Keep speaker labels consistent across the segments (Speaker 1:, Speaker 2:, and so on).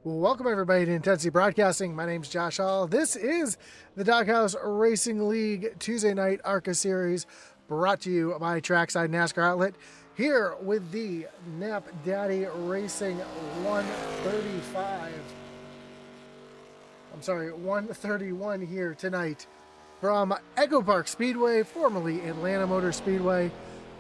Speaker 1: Welcome everybody to Intensity Broadcasting. My name's Josh Hall. This is the Doghouse Racing League Tuesday night ARCA series brought to you by Trackside NASCAR Outlet. Here with the Knapp Daddy Racing 131 here tonight from EcoPark Speedway, formerly Atlanta Motor Speedway.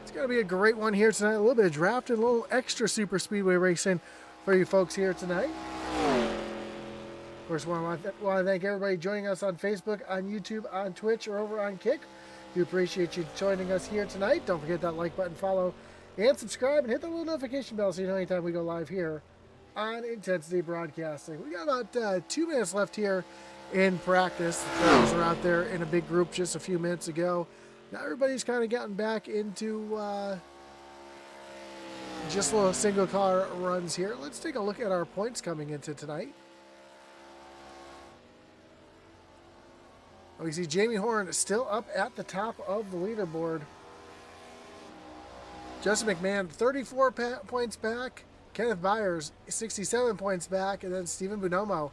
Speaker 1: It's going to be a great one here tonight. A little bit of draft and a little extra super speedway racing for you folks here tonight. Of course, I want to thank everybody joining us on Facebook, on YouTube, on Twitch, or over on Kick. We appreciate you joining us here tonight. Don't forget that like button, follow, and subscribe, and hit the little notification bell so you know anytime we go live here on Intensity Broadcasting. We got about 2 minutes left here in practice. The drivers were out there in a big group just a few minutes ago. Now everybody's kind of gotten back into just little single car runs here. Let's take a look at our points coming into tonight. We see Jamie Horn still up at the top of the leaderboard. Justin McMahon, 34 points back. Kenneth Byers, 67 points back. And then Stephen Bonomo,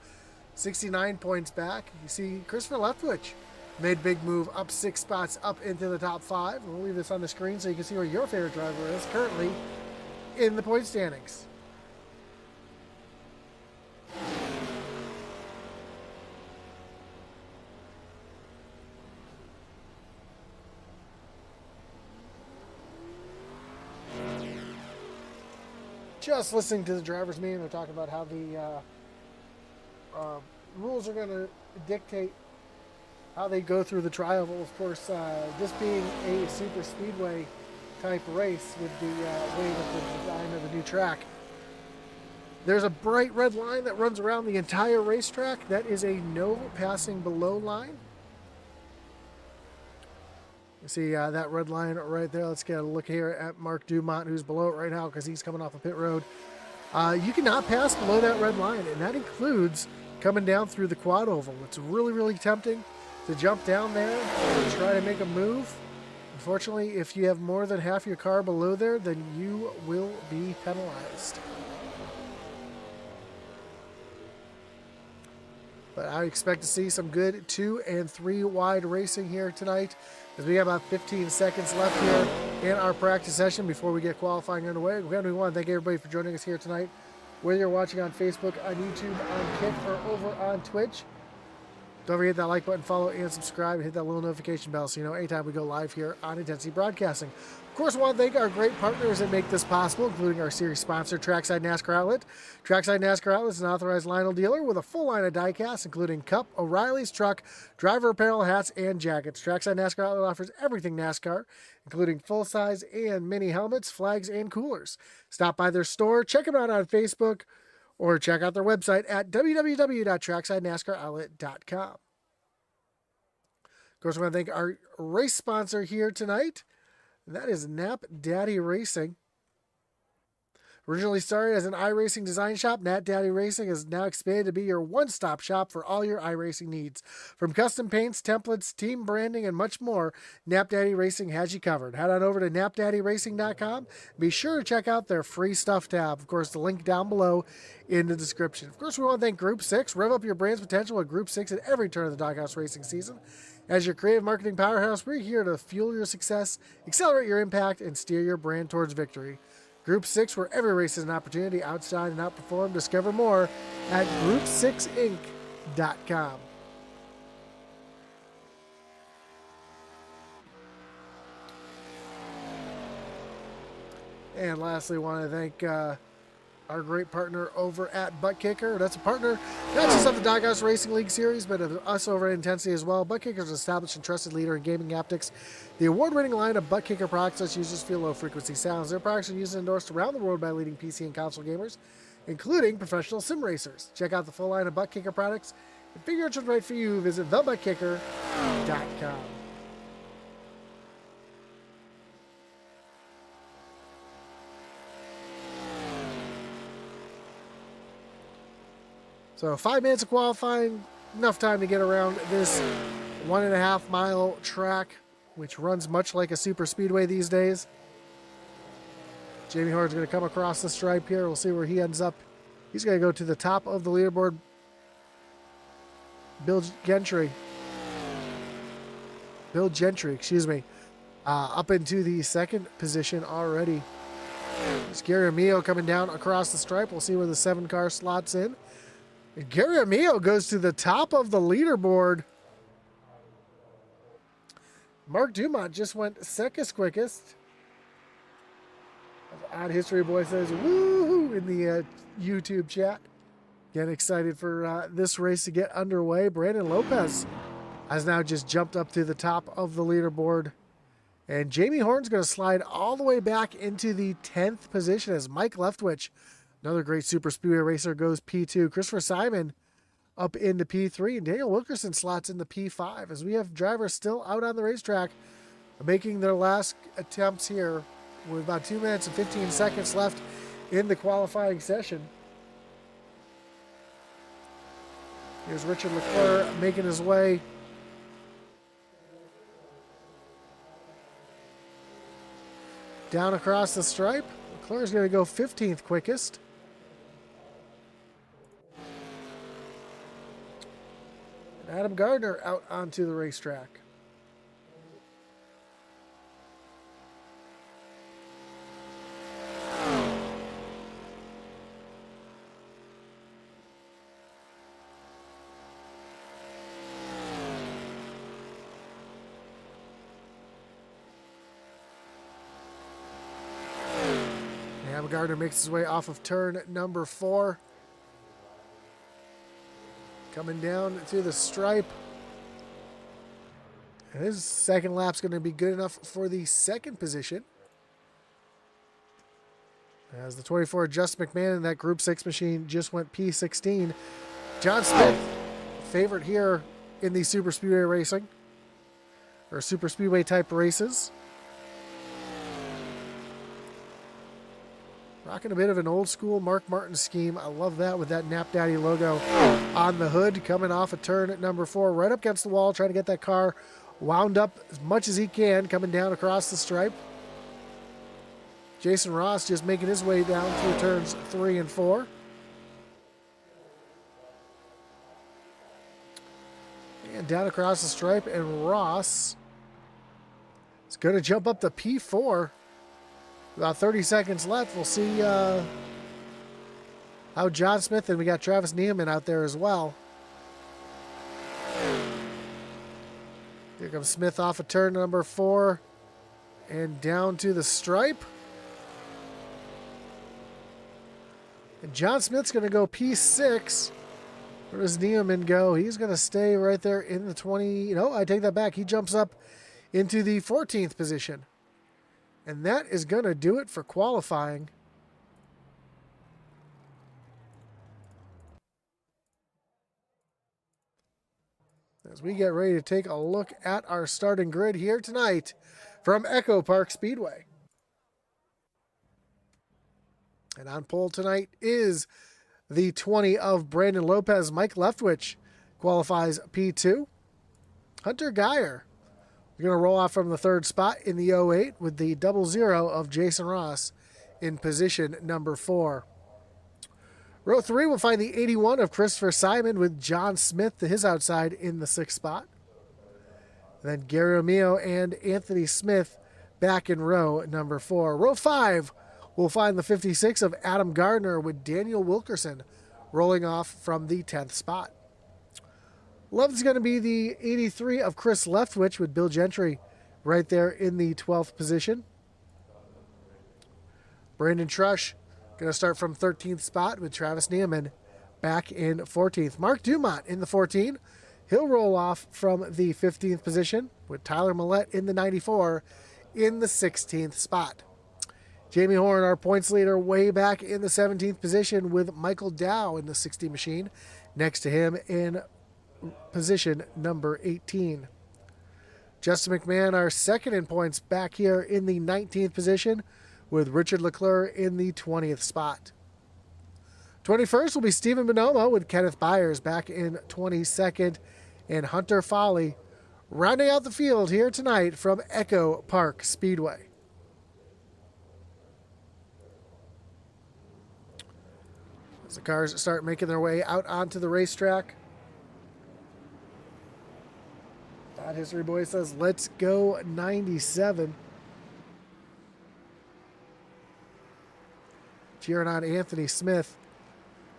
Speaker 1: 69 points back. You see Christopher Leftwich made a big move up 6 spots up into the top 5. We'll leave this on the screen so you can see where your favorite driver is currently in the point standings. Just listening to the drivers' meeting, they're talking about how the rules are going to dictate how they go through the trial. Well, of course, this being a super speedway type race with the way that the design of the new track, there's a bright red line that runs around the entire racetrack. That is a no passing below line. You see that red line right there. Let's get a look here at Mark Dumont, who's below it right now because he's coming off a pit road. You cannot pass below that red line, and that includes coming down through the quad oval. It's really, really tempting to jump down there and try to make a move. Unfortunately, if you have more than half your car below there, then you will be penalized. But I expect to see some good 2 and 3 wide racing here tonight, as we have about 15 seconds left here in our practice session before we get qualifying underway. Again, we want to thank everybody for joining us here tonight, whether you're watching on Facebook, on YouTube, on Kick, or over on Twitch. Don't forget that like button, follow, and subscribe, and hit that little notification bell so you know anytime we go live here on Intensity Broadcasting. Of course, I want to thank our great partners that make this possible, including our series sponsor, Trackside NASCAR Outlet. Trackside NASCAR Outlet is an authorized Lionel dealer with a full line of diecast, including Cup, O'Reilly's Truck, driver apparel, hats, and jackets. Trackside NASCAR Outlet offers everything NASCAR, including full-size and mini helmets, flags, and coolers. Stop by their store, check them out on Facebook, or check out their website at www.tracksidenascaroutlet.com. Of course, I want to thank our race sponsor here tonight, and that is Knapp Daddy Racing. Originally started as an iRacing design shop, Knapp Daddy Racing has now expanded to be your one-stop shop for all your iRacing needs. From custom paints, templates, team branding, and much more, Knapp Daddy Racing has you covered. Head on over to knappdaddyracing.com. Be sure to check out their free stuff tab. Of course, the link down below in the description. Of course, we want to thank Group 6. Rev up your brand's potential with Group 6 at every turn of the Doghouse racing season. As your creative marketing powerhouse, we're here to fuel your success, accelerate your impact, and steer your brand towards victory. Group 6, where every race is an opportunity, outshine and outperform. Discover more at group6inc.com. And lastly, I want to thank our great partner over at Butt Kicker. That's a partner not just of the Doghouse Racing League Series, but of us over at Intensity as well. Butt Kicker is an established and trusted leader in gaming haptics. The award-winning line of Butt Kicker products lets users feel low-frequency sounds. Their products are used and endorsed around the world by leading PC and console gamers, including professional sim racers. Check out the full line of Butt Kicker products and figure out what's right for you. Visit thebuttkicker.com. So 5 minutes of qualifying, enough time to get around this 1.5 mile track, which runs much like a super speedway these days. Jamie Horn's going to come across the stripe here. We'll see where he ends up He's going to go to the top of the leaderboard. Bill Gentry, excuse me, up into the second position already. It's Gary Amio coming down across the stripe. We'll see where the 7-car slots in. And Gary Amio goes to the top of the leaderboard. Mark Dumont just went second quickest. Odd History Boy says, woohoo, in the YouTube chat. Getting excited for this race to get underway. Brandon Lopez has now just jumped up to the top of the leaderboard. And Jamie Horn's going to slide all the way back into the 10th position as Mike Leftwich, another great super speedway racer, goes P2. Christopher Simon up into P3. And Daniel Wilkerson slots into P5 as we have drivers still out on the racetrack making their last attempts here with about 2 minutes and 15 seconds left in the qualifying session. Here's Richard Leclerc making his way down across the stripe. Leclerc's going to go 15th quickest. And Adam Gardner out onto the racetrack. Gardner makes his way off of turn number 4. Coming down to the stripe. And his second lap's going to be good enough for the second position. As the 24 Justin McMahon in that Group 6 machine just went P16. John Smith, favorite here in the Super Speedway racing, or Super Speedway type races. Rocking a bit of an old school Mark Martin scheme. I love that with that Knapp Daddy logo on the hood. Coming off a turn at number 4, right up against the wall, trying to get that car wound up as much as he can, coming down across the stripe. Jason Ross just making his way down through turns 3 and 4. And down across the stripe, and Ross is going to jump up to P4. About 30 seconds left. We'll see how John Smith, and we got Travis Neiman out there as well. Here comes Smith off of turn number 4 and down to the stripe. And John Smith's going to go P6. Where does Neiman go? He's going to stay right there in the 20. No, I take that back. He jumps up into the 14th position. And that is going to do it for qualifying. As we get ready to take a look at our starting grid here tonight from EcoPark Speedway. And on pole tonight is the 20 of Brandon Lopez. Mike Leftwich qualifies P2. Hunter Geyer, we're going to roll off from the 3rd spot in the 08 with the 00 of Jason Ross in position number 4. Row 3 will find the 81 of Christopher Simon with John Smith to his outside in the 6th spot. And then Gary O'Meo and Anthony Smith back in row number 4. Row 5 will find the 56 of Adam Gardner with Daniel Wilkerson rolling off from the 10th spot. 11th is going to be the 83 of Chris Leftwich with Bill Gentry right there in the 12th position. Brandon Trush going to start from 13th spot with Travis Neiman back in 14th. Mark Dumont in the 14. He'll roll off from the 15th position with Tyler Millette in the 94 in the 16th spot. Jamie Horn, our points leader, way back in the 17th position with Michael Dow in the 60 machine. Next to him in position number 18. Justin McMahon, our second in points, back here in the 19th position with Richard Leclerc in the 20th spot. 21st will be Stephen Bonomo with Kenneth Byers back in 22nd, and Hunter Foley rounding out the field here tonight from EcoPark Speedway. As the cars start making their way out onto the racetrack. Dot History Boy says, let's go 97. Cheering on Anthony Smith.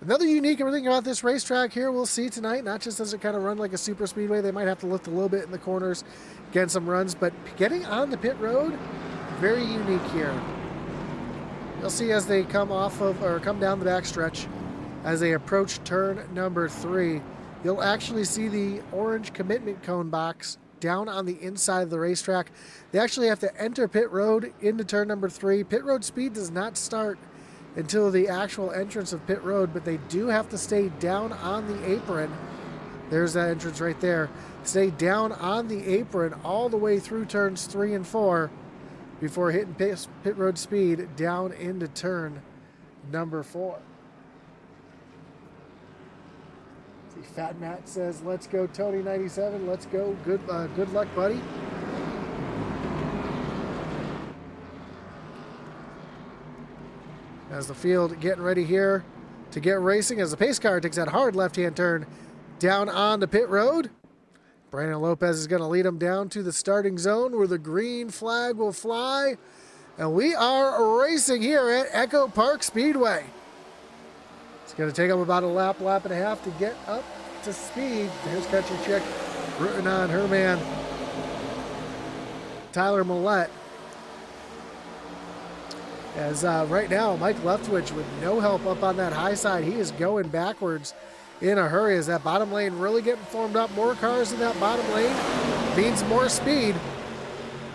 Speaker 1: Another unique thing about this racetrack here we'll see tonight, not just does it kind of run like a super speedway, they might have to lift a little bit in the corners, get some runs, but getting on the pit road, very unique here. You'll see as they come off of, or come down the backstretch, as they approach turn number 3, you'll actually see the orange commitment cone box down on the inside of the racetrack. They actually have to enter pit road into turn number 3. Pit road speed does not start until the actual entrance of pit road, but they do have to stay down on the apron. There's that entrance right there. Stay down on the apron all the way through turns 3 and 4 before hitting pit road speed down into turn number 4. See, Fat Matt says, let's go Tony 97. Let's go. Good luck, buddy. As the field getting ready here to get racing, as the pace car takes that hard left-hand turn down onto pit road. Brandon Lopez is going to lead them down to the starting zone where the green flag will fly. And we are racing here at EcoPark Speedway. It's going to take them about a lap and a half to get up to speed. Here's Country Chick rooting on her man, Tyler Millette. As right now, Mike Leftwich with no help up on that high side. He is going backwards in a hurry as that bottom lane really getting formed up. More cars in that bottom lane means more speed.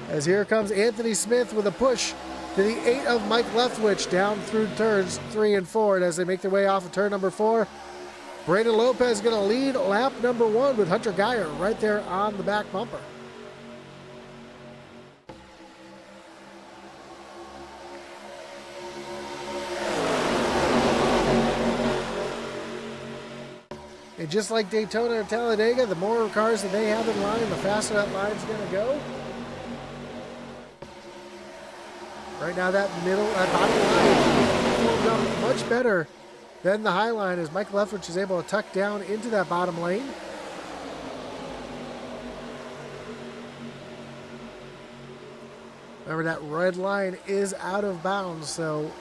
Speaker 1: As here comes Anthony Smith with a push to the 8 of Mike Leftwich down through turns 3 and 4. And as they make their way off of turn number 4, Brandon Lopez is going to lead lap number 1 with Hunter Geyer right there on the back bumper. And just like Daytona or Talladega, the more cars that they have in line, the faster that line's going to go. Right now, that bottom line formed up much better than the high line as Mike Leftwich is able to tuck down into that bottom lane. Remember, that red line is out of bounds, so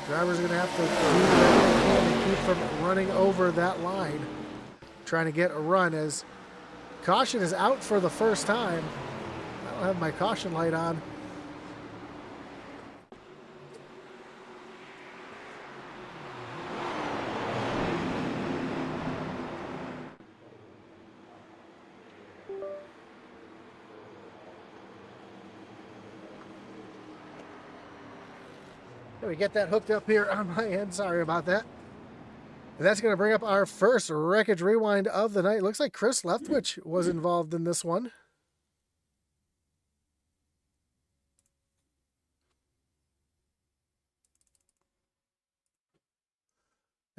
Speaker 1: drivers are going to have to do what they can to keep from running over that line, trying to get a run as caution is out for the first time. I don't have my caution light on. We get that hooked up here on my end. Sorry about that. And that's going to bring up our first Wreckage Rewind of the night. Looks like Chris Leftwich was involved in this one.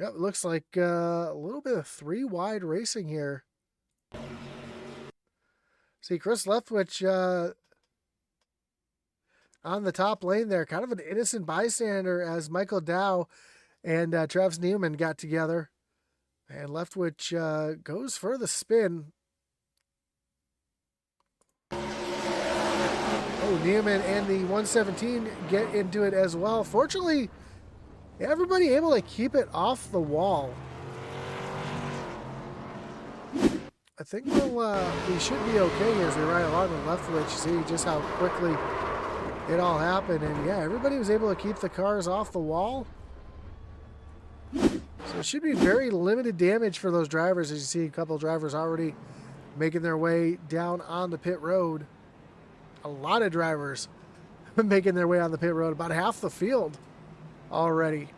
Speaker 1: Yep, it looks like a little bit of 3-wide racing here. See, Chris Leftwich on the top lane there, kind of an innocent bystander as Michael Dow and Travis Newman got together. And Leftwich goes for the spin. Oh, Newman and the 117 get into it as well. Fortunately, everybody able to keep it off the wall. I think we should be okay here as we ride along with Leftwich. See just how quickly it all happened, and yeah, everybody was able to keep the cars off the wall. So it should be very limited damage for those drivers, as you see a couple of drivers already making their way down on the pit road. A lot of drivers making their way on the pit road, about half the field already.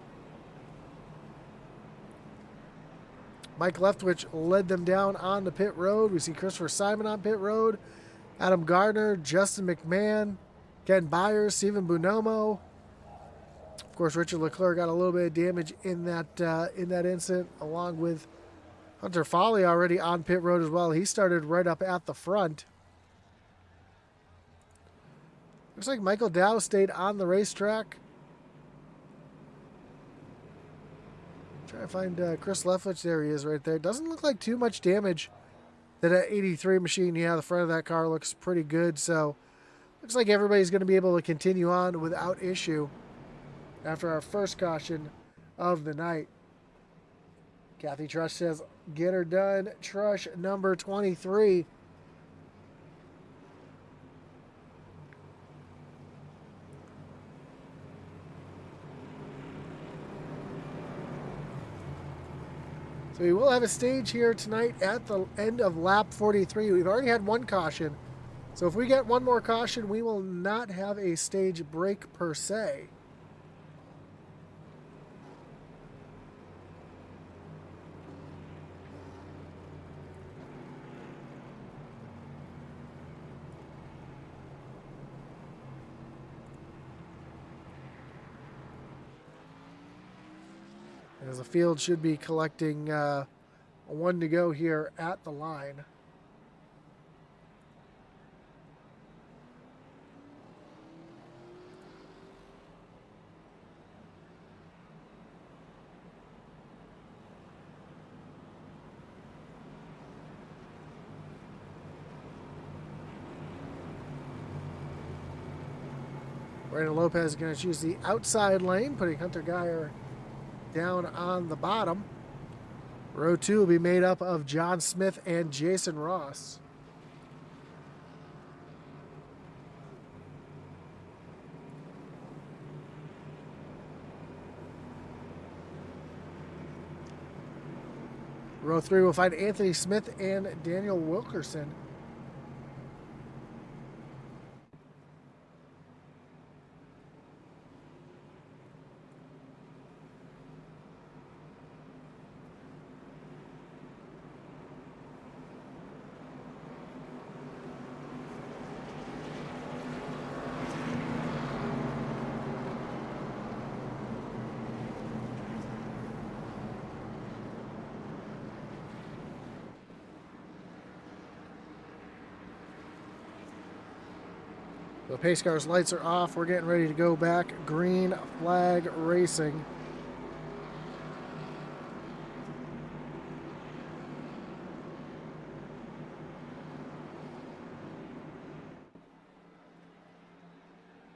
Speaker 1: Mike Leftwich led them down on the pit road. We see Christopher Simon on pit road, Adam Gardner, Justin McMahon, Ken Byers, Steven Bonomo. Of course, Richard Leclerc got a little bit of damage in that incident, along with Hunter Foley already on pit road as well. He started right up at the front. Looks like Michael Dow stayed on the racetrack. Try to find Chris Leftwich. There he is right there. Doesn't look like too much damage to that 83 machine. Yeah, the front of that car looks pretty good. So looks like everybody's going to be able to continue on without issue after our first caution of the night. Kathy Trush says, get her done. Trush number 23. So we will have a stage here tonight at the end of lap 43. We've already had one caution. So if we get one more caution, we will not have a stage break per se. As the field should be collecting one to go here at the line. Brandon Lopez is going to choose the outside lane, putting Hunter Geyer down on the bottom. Row 2 will be made up of John Smith and Jason Ross. Row 3 will find Anthony Smith and Daniel Wilkerson. The pace car's lights are off. We're getting ready to go back. Green flag racing.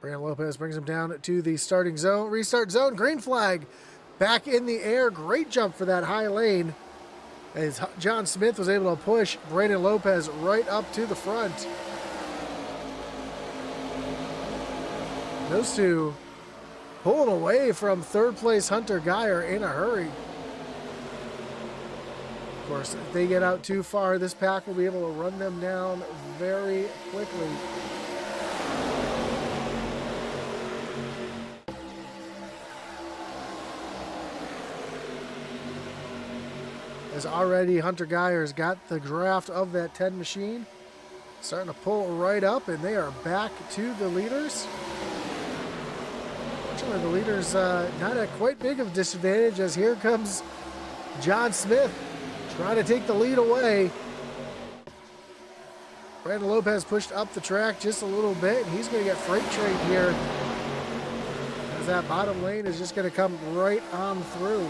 Speaker 1: Brandon Lopez brings him down to the starting zone. Restart zone. Green flag back in the air. Great jump for that high lane as John Smith was able to push Brandon Lopez right up to the front. Those two pulling away from third place Hunter Geyer in a hurry. Of course, if they get out too far, this pack will be able to run them down very quickly. As already Hunter Geyer's got the draft of that 10 machine. Starting to pull right up, and they are back to the leaders. Fortunately, the leaders not at quite big of a disadvantage, as here comes John Smith trying to take the lead away. Brandon Lopez pushed up the track just a little bit, and he's going to get freight train here, as that bottom lane is just going to come right on through.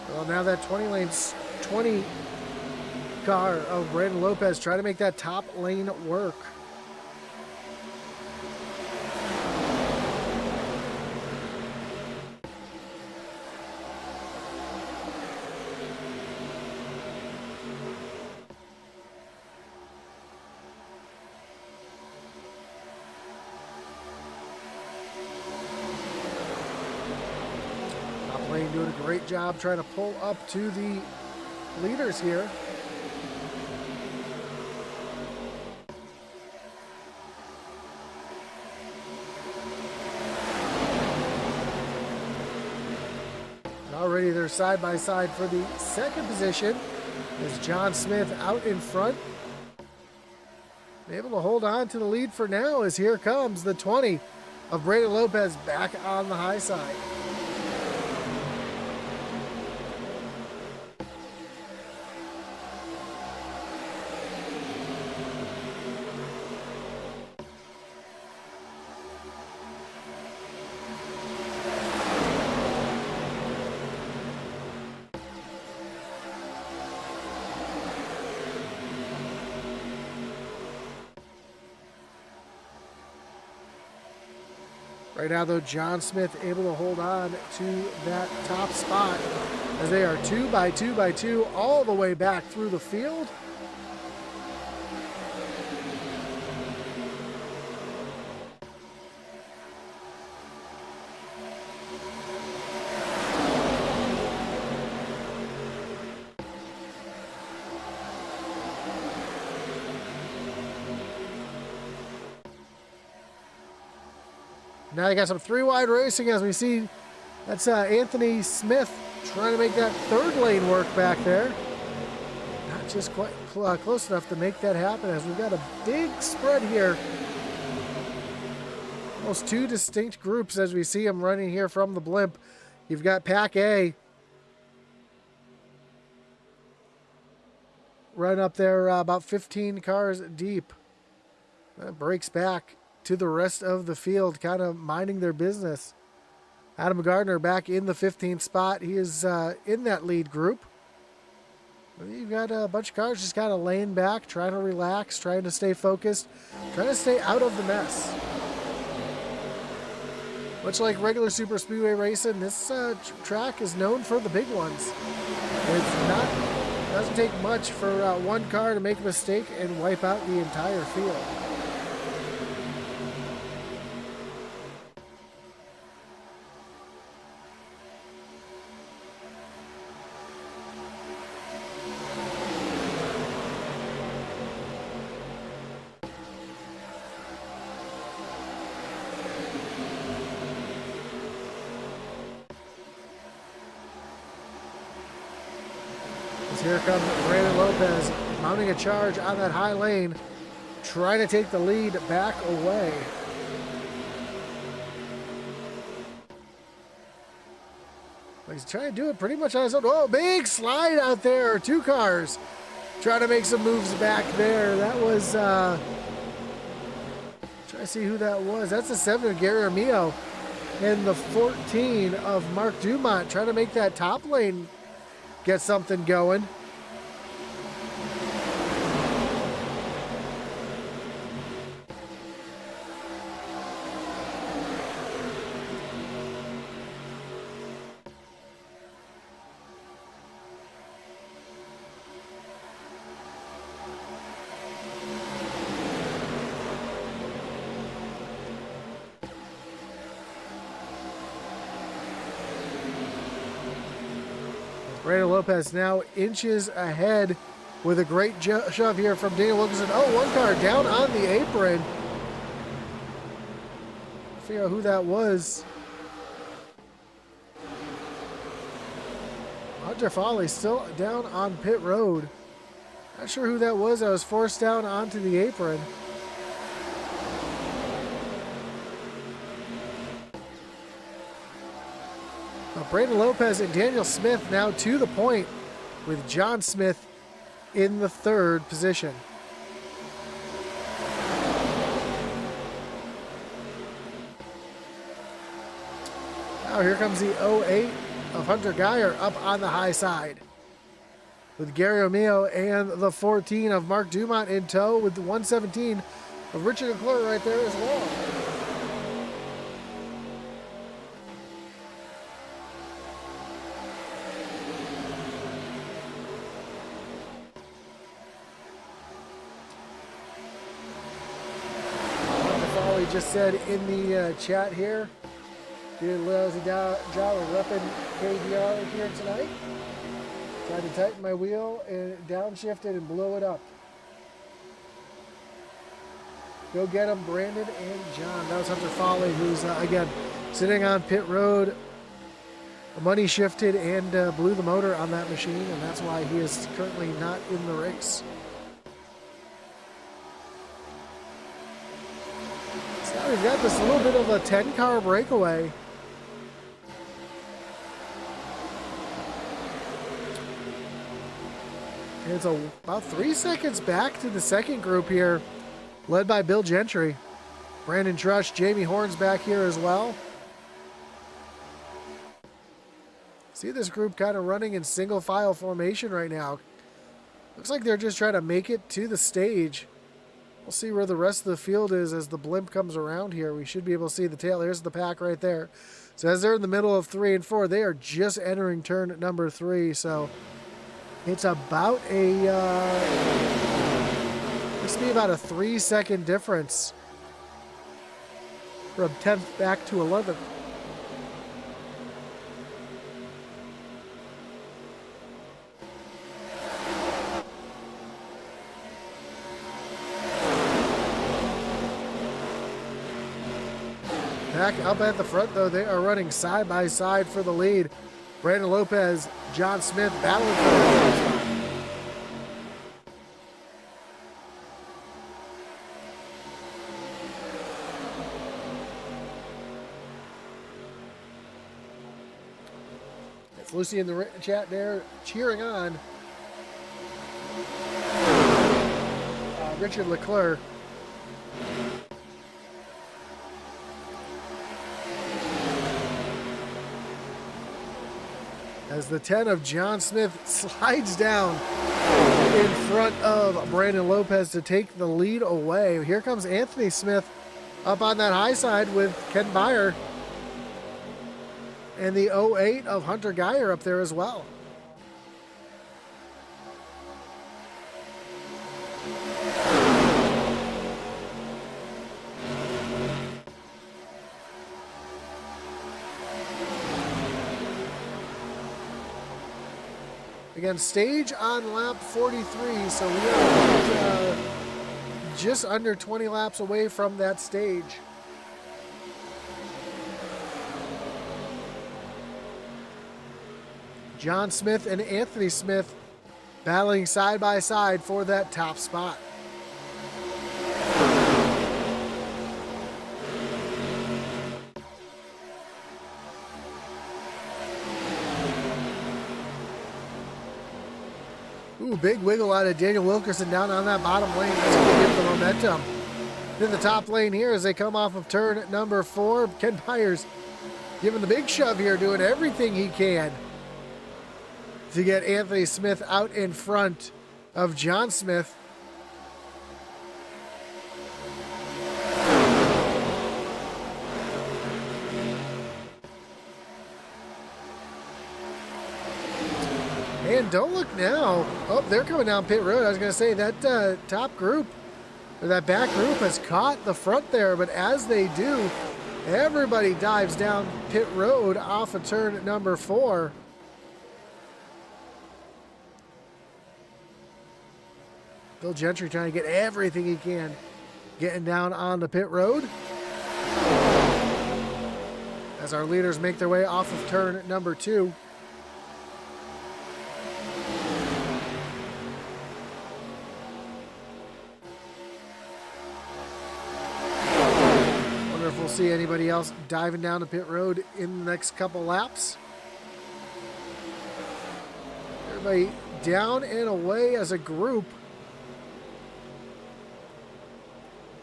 Speaker 1: Well, now that 20 car of Brandon Lopez try to make that top lane work. Doing a great job trying to pull up to the leaders here. And already they're side by side for the second position. Is John Smith out in front. Able to hold on to the lead for now, as here comes the 20 of Brandon Lopez back on the high side. Right now, though, John Smith able to hold on to that top spot as they are 2 by 2 by 2 all the way back through the field. Now they got some 3-wide racing as we see. That's Anthony Smith trying to make that third lane work back there. Not just quite close enough to make that happen as we've got a big spread here. Almost 2 distinct groups as we see them running here from the blimp. You've got Pack A right up there about 15 cars deep. That breaks back to the rest of the field, kind of minding their business. Adam Gardner back in the 15th spot. He is in that lead group. You've got a bunch of cars just kind of laying back, trying to relax, trying to stay focused, trying to stay out of the mess. Much like regular super speedway racing, this track is known for the big ones. It doesn't take much for one car to make a mistake and wipe out the entire field. Here comes Brandon Lopez mounting a charge on that high lane, trying to take the lead back away. He's trying to do it pretty much on his own. Oh, big slide out there. 2 cars trying to make some moves back there. That was, try to see who that was. That's the 7 of Gary Armillo and the 14 of Mark Dumont trying to make that top lane get something going. Brandon Lopez now inches ahead with a great shove here from Daniel Wilkinson. Oh, 1 car down on the apron. Figure out who that was. Hunter Foley still down on pit road. Not sure who that was. I was forced down onto the apron. Brandon Lopez and Daniel Smith now to the point with John Smith in the 3rd position. Now here comes the 08 of Hunter Geyer up on the high side with Gary Armillo and the 14 of Mark Dumont in tow with the 117 of Richard McClure right there as well. Just said in the chat here, did a lousy job of repping KBR here tonight. Tried to tighten my wheel and downshifted and blow it up. Go get them, Brandon and John. That was Hunter Foley, who's again sitting on pit road. The money shifted and blew the motor on that machine, and that's why he is currently not in the race. We've got this little bit of a 10-car breakaway. And it's about 3 seconds back to the second group here, led by Bill Gentry. Brandon Trush, Jamie Horn's back here as well. See this group kind of running in single file formation right now. Looks like they're just trying to make it to the stage We'll see where the rest of the field is as the blimp comes around here. We should be able to see the tail. There's the pack right there. So as they're in the middle of 3 and 4, they are just entering turn number 3. So it's about a, this will be about a 3-second difference from 10th back to 11th. Back up at the front, though, they are running side by side for the lead. Brandon Lopez, John Smith battling for the It's Lucy in the chat there cheering on Richard Leclerc. As the 10 of John Smith slides down in front of Brandon Lopez to take the lead away. Here comes Anthony Smith up on that high side with Ken Byer. And the 08 of Hunter Geyer up there as well. Again, stage on lap 43, so we are just under 20 laps away from that stage. John Smith and Anthony Smith battling side by side for that top spot. Ooh, big wiggle out of Daniel Wilkerson down on that bottom lane. That's going to give the momentum. In the top lane here as they come off of turn number 4. Ken Byers giving the big shove here, doing everything he can to get Anthony Smith out in front of John Smith. And don't look now. Oh, they're coming down pit road. I was going to say that top group, or that back group has caught the front there, but as they do, everybody dives down pit road off of turn number 4. Bill Gentry trying to get everything he can, getting down on the pit road. As our leaders make their way off of turn number 2. Wonder if we'll see anybody else diving down the pit road in the next couple laps. Everybody down and away as a group.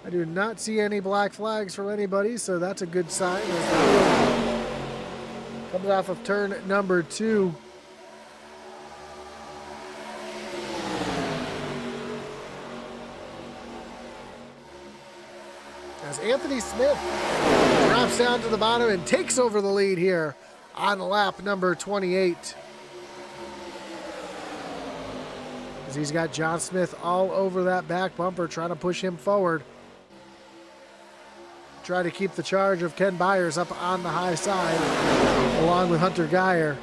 Speaker 1: I do not see any black flags from anybody, so that's a good sign. Comes off of turn number 2. As Anthony Smith drops down to the bottom and takes over the lead here on lap number 28. As he's got John Smith all over that back bumper, trying to push him forward. Try to keep the charge of Ken Byers up on the high side, along with Hunter Geyer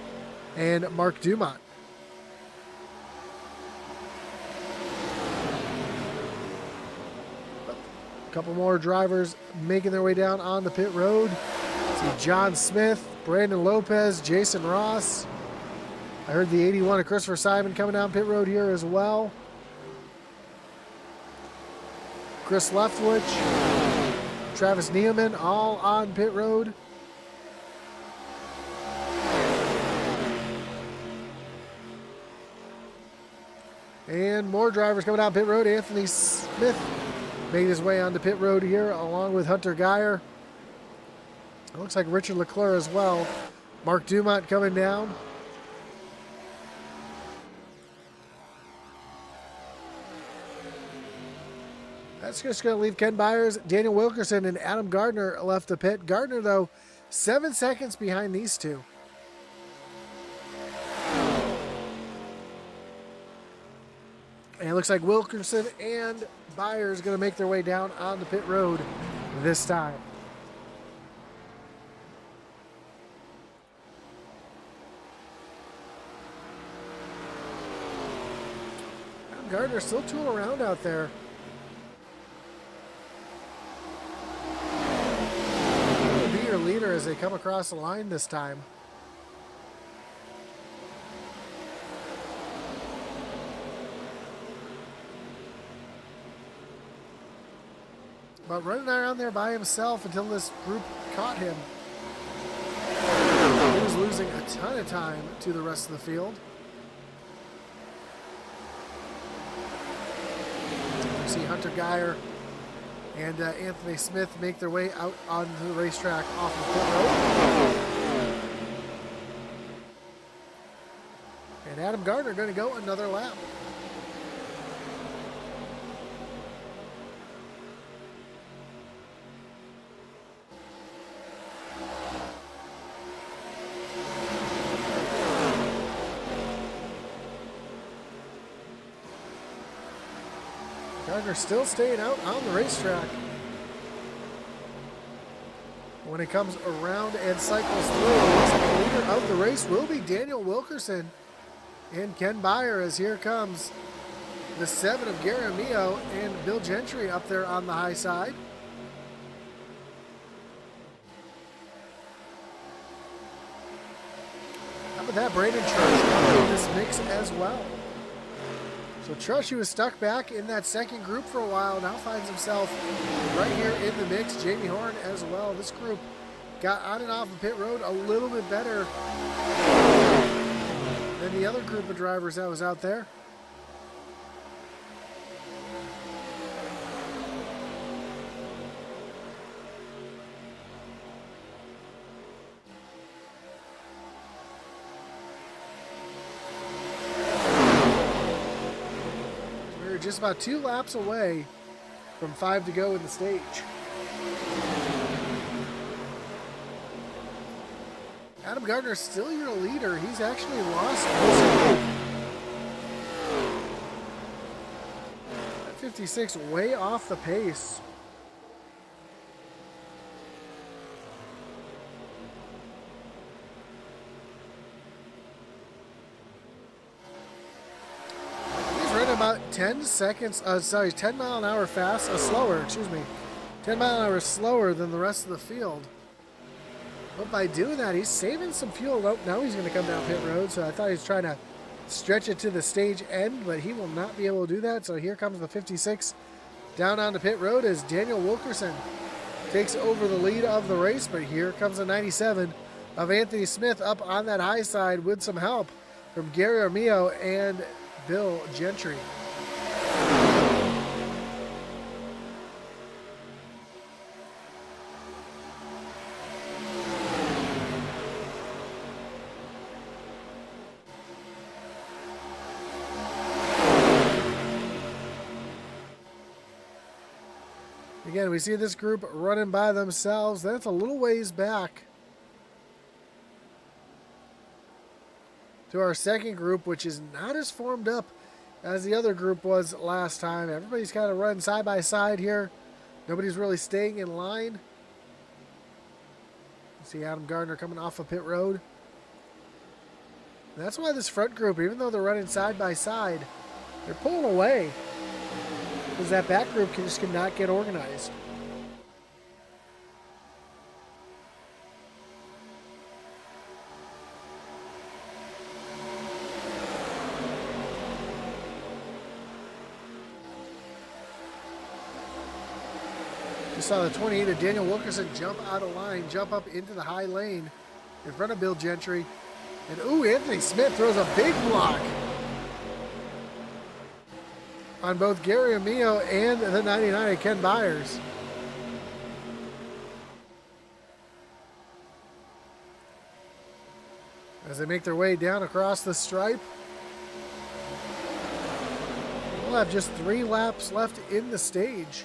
Speaker 1: and Mark Dumont. A couple more drivers making their way down on the pit road. See John Smith, Brandon Lopez, Jason Ross. I heard the 81 of Christopher Simon coming down pit road here as well. Chris Leftwich. Travis Neeman, all on pit road. And more drivers coming down pit road. Anthony Smith made his way onto pit road here, along with Hunter Geyer. It looks like Richard Leclerc as well. Mark Dumont coming down. That's just going to leave Ken Byers, Daniel Wilkerson, and Adam Gardner left to pit. Gardner, though, 7 seconds behind these two. And it looks like Wilkerson and Byers going to make their way down on the pit road this time. Gardner still tooling around out there. Will be your leader as they come across the line this time. But running around there by himself until this group caught him. He was losing a ton of time to the rest of the field. See Hunter Geyer and Anthony Smith make their way out onto the racetrack off of pit road. And Adam Gardner going to go another lap. Gardner still staying out on the racetrack. When it comes around and cycles through, the leader of the race will be Daniel Wilkerson and Ken Byer, as here comes the 7 of Gary Amio and Bill Gentry up there on the high side. How about that? Brandon Trush in this mix as well. So Trush, who was stuck back in that second group for a while, now finds himself right here in the mix. Jamie Horn as well. This group got on and off of pit road a little bit better than the other group of drivers that was out there. Just about 2 laps away from 5 to go in the stage. Adam Gardner still your leader. He's actually lost that 56 way off the pace. About 10 seconds, 10 mile an hour slower, 10 mile an hour slower than the rest of the field. But by doing that, he's saving some fuel. Nope, now he's going to come down pit road, so I thought he was trying to stretch it to the stage end, but he will not be able to do that. So here comes the 56 down onto pit road as Daniel Wilkerson takes over the lead of the race, but here comes the 97 of Anthony Smith up on that high side with some help from Gary Armio and Bill Gentry. Again, we see this group running by themselves. That's a little ways back to our second group, which is not as formed up as the other group was last time. Everybody's kind of running side by side here. Nobody's really staying in line. You see Adam Gardner coming off of pit road. And that's why this front group, even though they're running side by side, they're pulling away because that back group just cannot get organized. You saw the 28 of Daniel Wilkerson jump out of line, jump up into the high lane in front of Bill Gentry. And ooh, Anthony Smith throws a big block on both Gary Amio and the 99 of Ken Byers. As they make their way down across the stripe. We'll have just 3 laps left in the stage.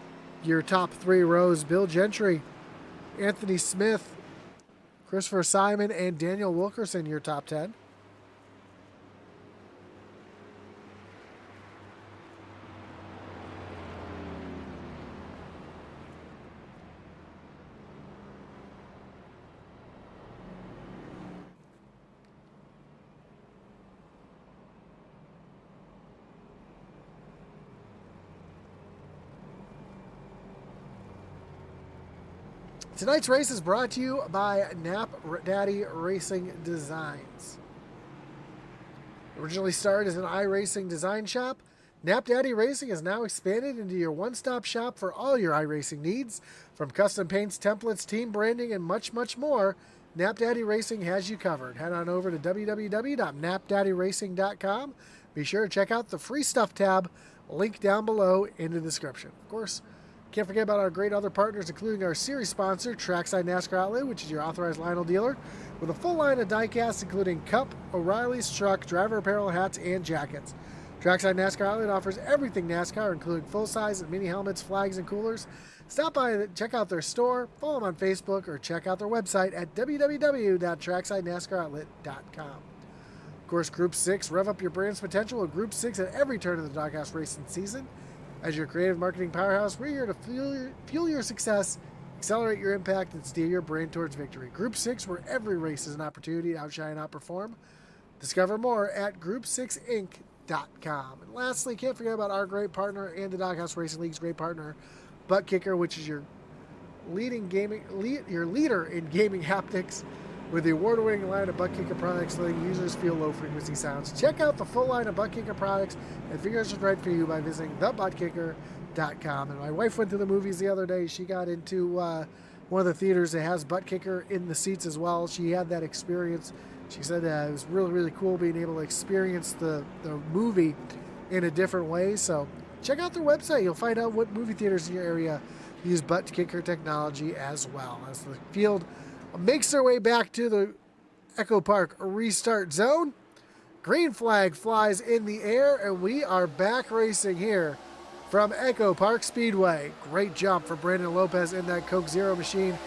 Speaker 1: your top 3 rows: Bill Gentry, Anthony Smith, Christopher Simon, and Daniel Wilkerson, your top 10. Tonight's race is brought to you by Knapp Daddy Racing Designs. Originally started as an iRacing design shop, Knapp Daddy Racing has now expanded into your one-stop shop for all your iRacing needs. From custom paints, templates, team branding, and much, much more, Knapp Daddy Racing has you covered. Head on over to www.knappdaddyracing.com. Be sure to check out the free stuff tab, link down below in the description. Of course, can't forget about our great other partners, including our series sponsor, Trackside NASCAR Outlet, which is your authorized Lionel dealer, with a full line of diecast, including Cup, O'Reilly's truck, driver apparel, hats, and jackets. Trackside NASCAR Outlet offers everything NASCAR, including full-size and mini helmets, flags, and coolers. Stop by and check out their store, follow them on Facebook, or check out their website at www.tracksidenascaroutlet.com. Of course, Group 6, rev up your brand's potential with Group 6 at every turn of the Doghouse racing season. As your creative marketing powerhouse, we're here to fuel your success, accelerate your impact, and steer your brand towards victory. Group 6, where every race is an opportunity to outshine and outperform. Discover more at group6inc.com. And lastly, can't forget about our great partner and the Doghouse Racing League's great partner, Butt Kicker, which is your leader in gaming haptics, with the award-winning line of Butt Kicker products letting users feel low-frequency sounds. Check out the full line of Butt Kicker products and figure out what's right for you by visiting thebuttkicker.com. And my wife went to the movies the other day. She got into one of the theaters that has Butt Kicker in the seats as well. She had that experience. She said it was really, really cool being able to experience the movie in a different way. So check out their website. You'll find out what movie theaters in your area use Butt Kicker technology as well. As the field makes their way back to the EcoPark restart zone, green flag flies in the air, and we are back racing here from EcoPark Speedway. Great jump for Brandon Lopez in that Coke Zero machine.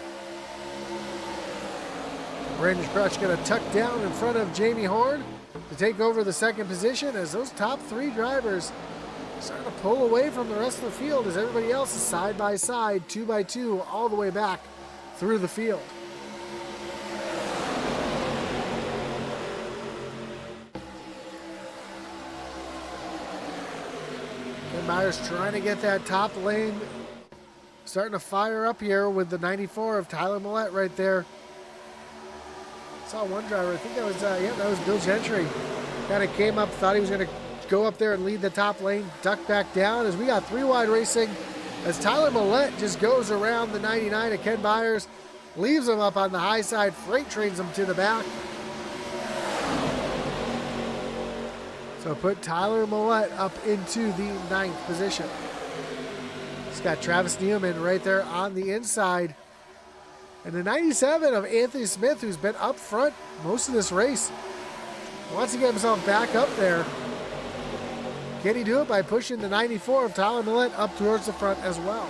Speaker 1: Brandon Crutch going to tuck down in front of Jamie Horn to take over the second position as those top 3 drivers starting to pull away from the rest of the field as everybody else is side by side, 2 by 2, all the way back through the field. Ken Myers trying to get that top lane, starting to fire up here with the 94 of Tyler Millette right there. Saw one driver, I think that was, that was Bill Gentry. Kind of came up, thought he was going to go up there and lead the top lane, ducked back down as we got 3 wide racing as Tyler Millette just goes around the 99 of Ken Myers, leaves him up on the high side, freight trains him to the back. So put Tyler Millette up into the 9th position. He's got Travis Newman right there on the inside. And the 97 of Anthony Smith, who's been up front most of this race, wants to get himself back up there. Can he do it by pushing the 94 of Tyler Millette up towards the front as well?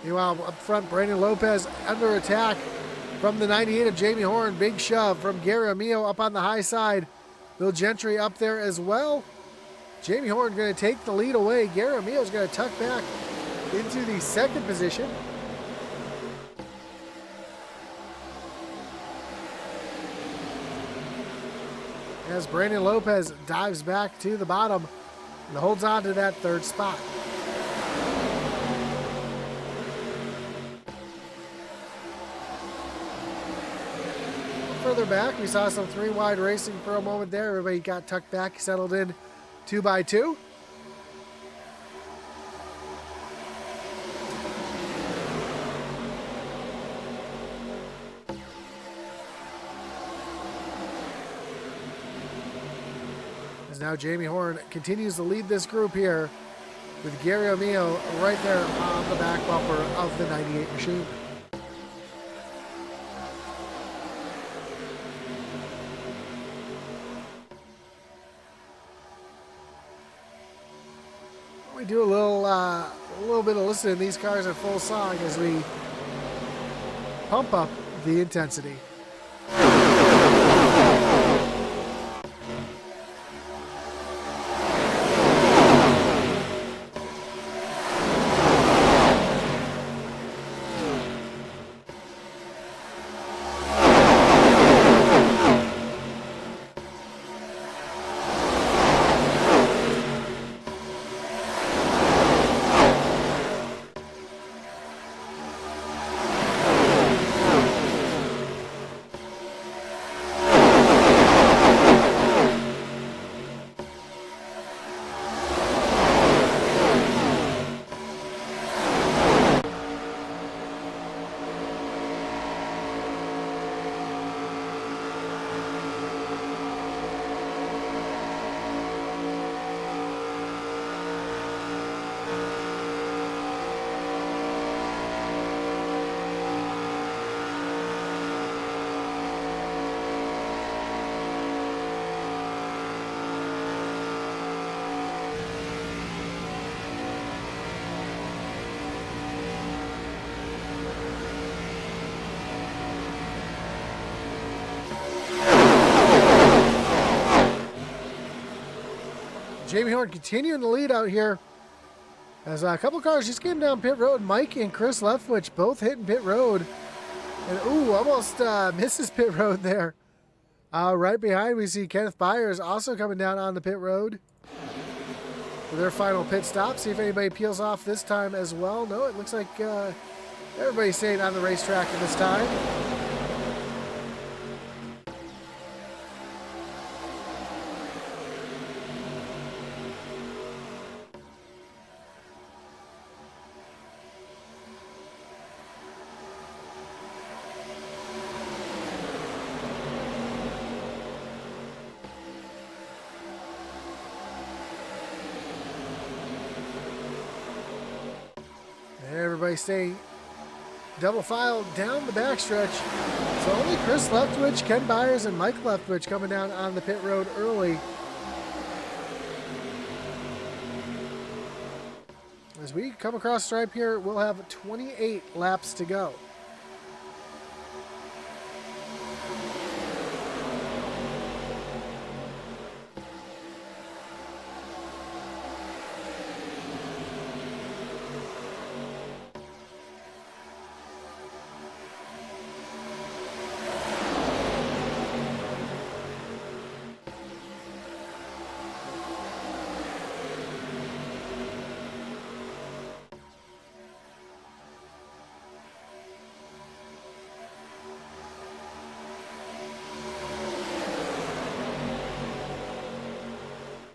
Speaker 1: Meanwhile, up front, Brandon Lopez under attack from the 98 of Jamie Horn. Big shove from Gary Amio up on the high side. Bill Gentry up there as well. Jamie Horn going to take the lead away. Gary Amio is going to tuck back into the 2nd position. As Brandon Lopez dives back to the bottom and holds on to that 3rd spot. Further back, we saw some 3 wide racing for a moment there. Everybody got tucked back, settled in 2 by 2. As now Jamie Horn continues to lead this group here with Gary O'Meal right there on the back bumper of the 98 machine. we do a little bit of listening to these cars at full song as we pump up the intensity. Jamie Horn continuing the lead out here as a couple cars just getting down pit road. Mike and Chris Leftwich both hitting pit road. And almost misses pit road there. Right behind we see Kenneth Byers also coming down on the pit road for their final pit stop. See if anybody peels off this time as well. No, it looks like everybody's staying on the racetrack at this time. Everybody stay double file down the backstretch. So only Chris Leftwich, Ken Byers, and Mike Leftwich coming down on the pit road early. As we come across stripe here, we'll have 28 laps to go.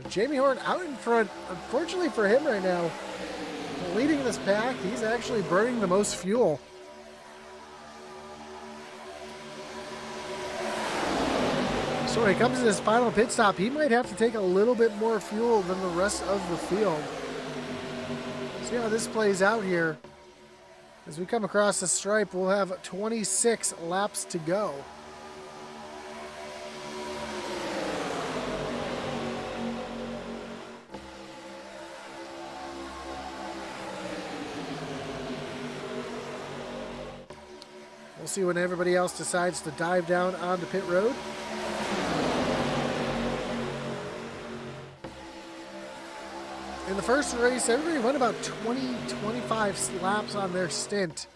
Speaker 1: Jamie Horn out in front, unfortunately for him right now, leading this pack. He's actually burning the most fuel. So when it comes to his final pit stop, he might have to take a little bit more fuel than the rest of the field. See how this plays out here. As we come across the stripe, we'll have 26 laps to go. We'll see when everybody else decides to dive down onto pit road. In the first race, everybody went about 20-25 laps on their stint.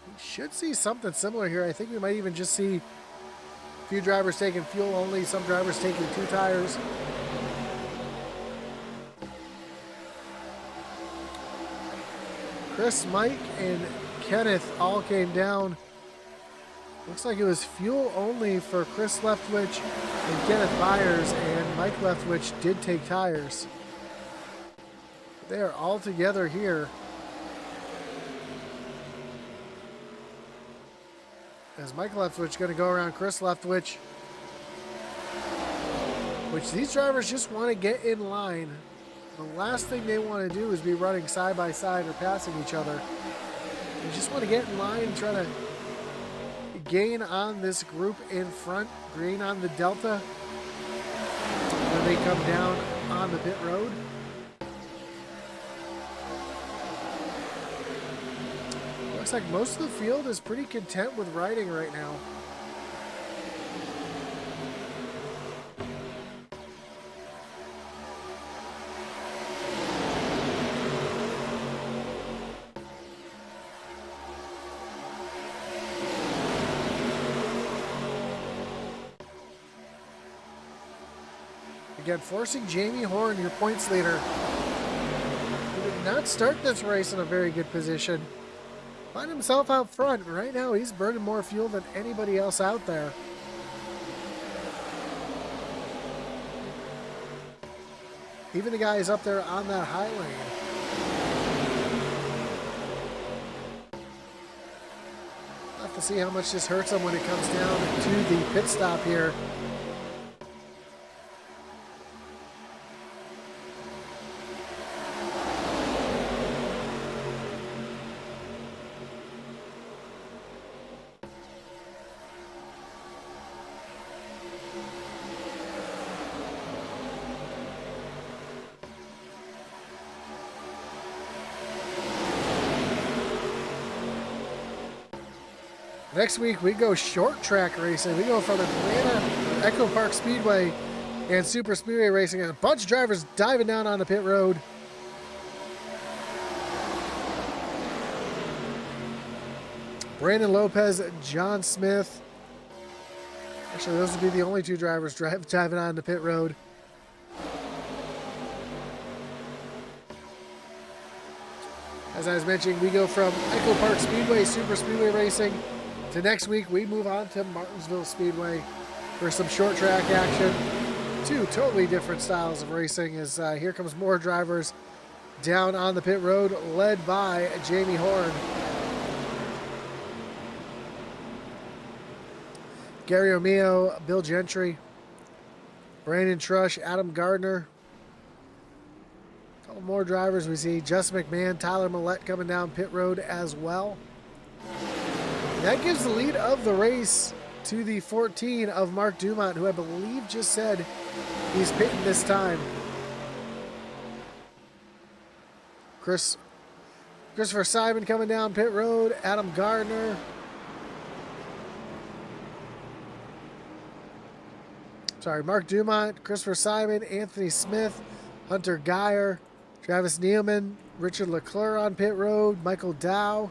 Speaker 1: We should see something similar here. I think we might even just see a few drivers taking fuel only, some drivers taking 2 tires. Chris, Mike, and Kenneth all came down. Looks like it was fuel only for Chris Leftwich and Kenneth Byers, and Mike Leftwich did take tires. They are all together here. As Mike Leftwich going to go around Chris Leftwich, which these drivers just want to get in line. The last thing they want to do is be running side by side or passing each other. They just want to get in line and try to gain on this group in front, gain on the Delta when they come down on the pit road. looks like most of the field is pretty content with riding right now. Again, forcing Jamie Horn, your points leader, who did not start this race in a very good position, find himself out front. Right now, he's burning more fuel than anybody else out there. Even the guys up there on that high lane. We'll have to see how much this hurts him when it comes down to the pit stop here. Next week, we go short track racing. We go from Atlanta, EcoPark Speedway, and Super Speedway racing. There's a bunch of drivers diving down on the pit road. Brandon Lopez, John Smith. Actually, those would be the only two drivers driving on the pit road. As I was mentioning, we go from EcoPark Speedway, Super Speedway racing, to next week we move on to Martinsville Speedway for some short track action. Two totally different styles of racing as here comes more drivers down on the pit road, led by Jamie Horn. Gary O'Meo, Bill Gentry, Brandon Trush, Adam Gardner. A couple more drivers we see. Justin McMahon, Tyler Millette coming down pit road as well. That gives the lead of the race to the 14 of Mark Dumont, who I believe just said he's pitting this time. Christopher Simon coming down pit road. Adam Gardner. Sorry, Mark Dumont, Christopher Simon, Anthony Smith, Hunter Geyer, Travis Nealman, Richard Leclerc on pit road, Michael Dow.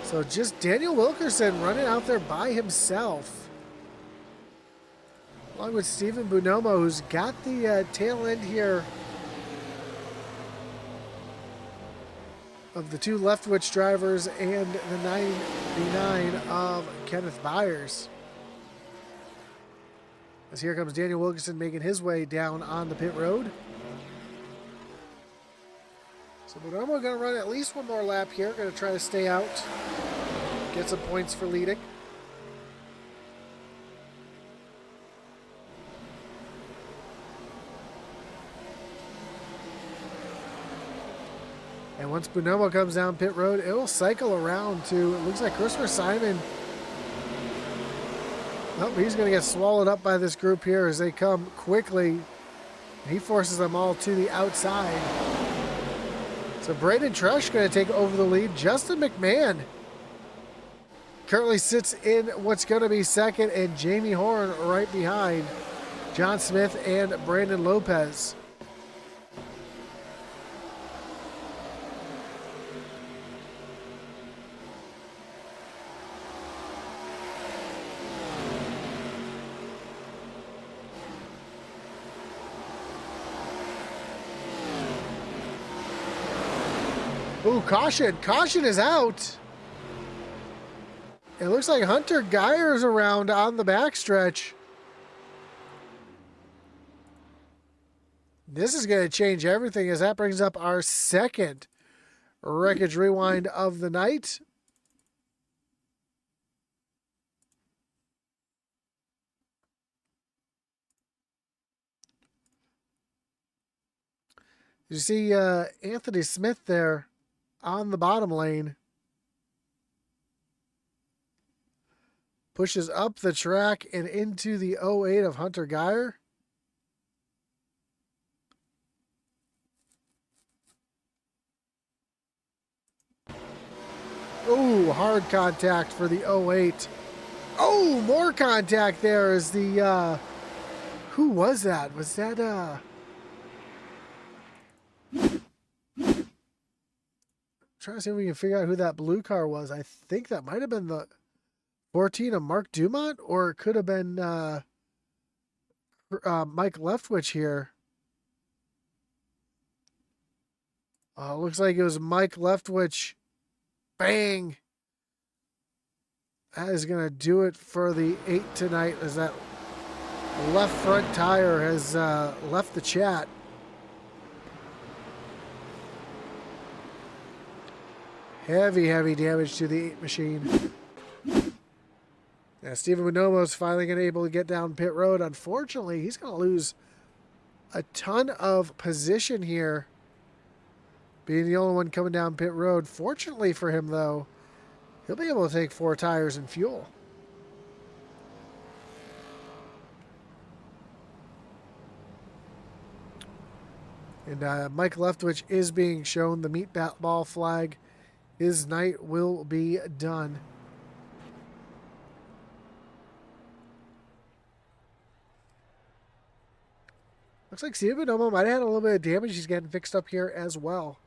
Speaker 1: So just Daniel Wilkerson running out there by himself. Along with Stephen Bonomo, who's got the tail end here of the two Leftwich drivers and the 99 of Kenneth Byers. As here comes Daniel Wilkerson making his way down on the pit road. So Bonomo going to run at least one more lap here. Going to try to stay out. Get some points for leading. And once Bonomo comes down pit road, it will cycle around to, it looks like Christopher Simon. Oh, he's going to get swallowed up by this group here as they come quickly. He forces them all to the outside. So Braden Trush going to take over the lead. Justin McMahon currently sits in what's going to be second, and Jamie Horn right behind John Smith and Brandon Lopez. Ooh, caution. Caution is out. It looks like Hunter Geyer's around on the backstretch. This is going to change everything as that brings up our second Wreckage Rewind of the night. You see Anthony Smith there on the bottom lane. Pushes up the track and into the 08 of Hunter Geyer. Oh, hard contact for the 08. Oh, more contact there as the, who was that? Was that, trying to see if we can figure out who that blue car was. I think that might have been the 14 of Mark Dumont, or it could have been Mike Leftwich here. Looks like it was Mike Leftwich. Bang! That is going to do it for the 8 tonight, as that left front tire has left the chat. Heavy, heavy damage to the 8 machine. Yeah, Steven Bonomo's finally going to be able to get down pit road. Unfortunately, he's going to lose a ton of position here, being the only one coming down pit road. Fortunately for him, though, he'll be able to take 4 tires and fuel. And Mike Leftwich is being shown the meat ball flag. His night will be done. Looks like Steven Bonomo might have had a little bit of damage. He's getting fixed up here as well.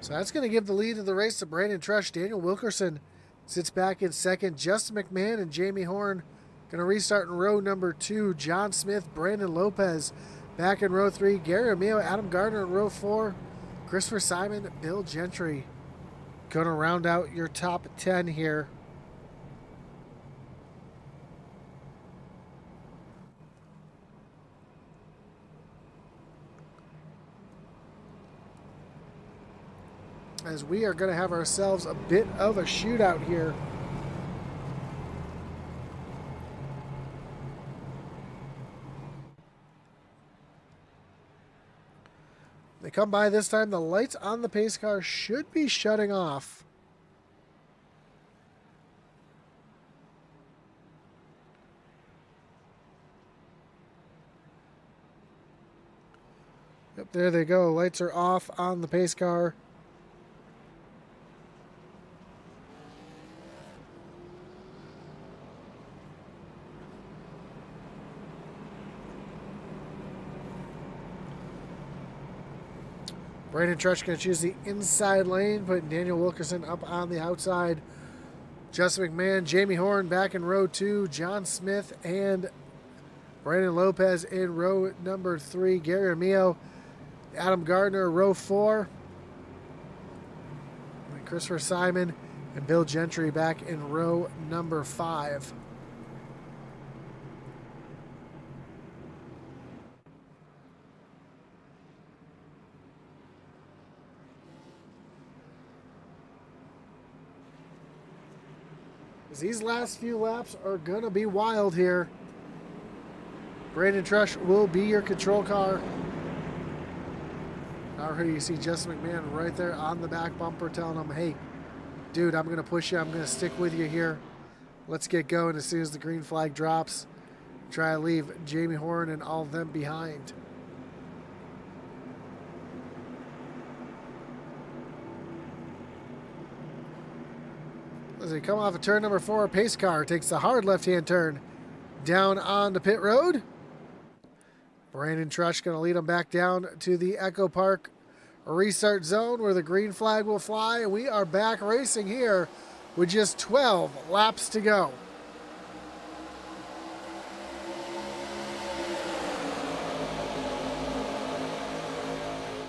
Speaker 1: So that's going to give the lead of the race to Brandon Trush. Daniel Wilkerson sits back in second. Justin McMahon and Jamie Horn going to restart in row number 2. John Smith, Brandon Lopez back in row 3. Gary Amio, Adam Gardner in row 4. Christopher Simon, Bill Gentry going to round out your top 10 here. As we are going to have ourselves a bit of a shootout here. They come by this time. The lights on the pace car should be shutting off. Yep, there they go. Lights are off on the pace car. Brandon Trush going to choose the inside lane, putting Daniel Wilkerson up on the outside. Justin McMahon, Jamie Horn back in row 2. John Smith and Brandon Lopez in row number 3. Gary Amio, Adam Gardner, row 4. And Christopher Simon and Bill Gentry back in row number 5. These last few laps are going to be wild here. Brandon Trush will be your control car. Already you see Justin McMahon right there on the back bumper telling him, hey, dude, I'm going to push you. I'm going to stick with you here. Let's get going as soon as the green flag drops. Try to leave Jamie Horn and all of them behind. As they come off of turn number 4, pace car takes the hard left-hand turn down on the pit road. Brandon Trush going to lead them back down to the EcoPark restart zone where the green flag will fly. And we are back racing here with just 12 laps to go.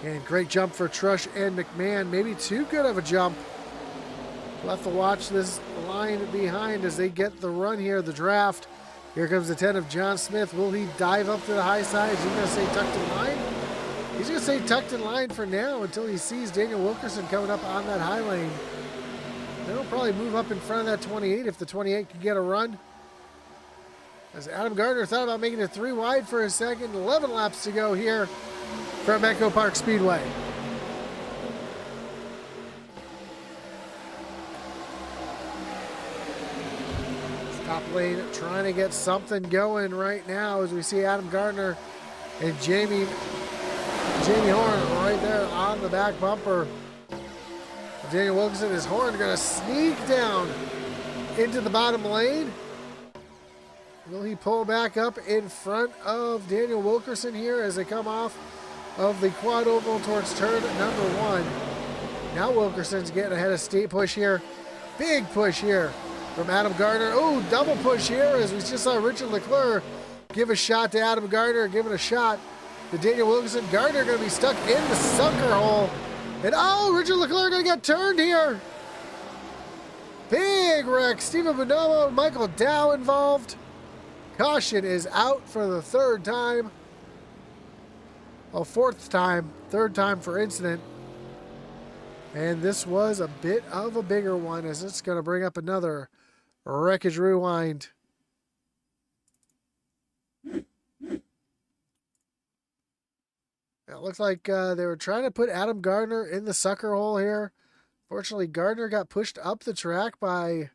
Speaker 1: And great jump for Trush and McMahon. Maybe too good of a jump. We'll have to watch this line behind as they get the run here, the draft. Here comes the 10 of John Smith. Will he dive up to the high side? Is he going to say tucked in line? He's going to say tucked in line for now until he sees Daniel Wilkerson coming up on that high lane. Then he'll probably move up in front of that 28 if the 28 can get a run. As Adam Gardner thought about making it 3 wide for a second. 11 laps to go here from EcoPark Speedway. lane, trying to get something going right now as we see Adam Gardner and Jamie Horn right there on the back bumper. Daniel Wilkerson, his Horn going to sneak down into the bottom lane. Will he pull back up in front of Daniel Wilkerson here as they come off of the quad oval towards turn number 1? Now Wilkerson's getting ahead of State push here. Big push here from Adam Gardner. Oh, double push here as we just saw Richard Leclerc give a shot to Adam Gardner, giving a shot to Daniel Wilkerson. Gardner going to be stuck in the sucker hole. And oh, Richard Leclerc going to get turned here. Big wreck. Stephen Bonomo and Michael Dow involved. Caution is out for the third time. Oh, fourth time. Third time for incident. And this was a bit of a bigger one as it's going to bring up another wreckage rewind. It looks like they were trying to put Adam Gardner in the sucker hole here. Fortunately, Gardner got pushed up the track by, is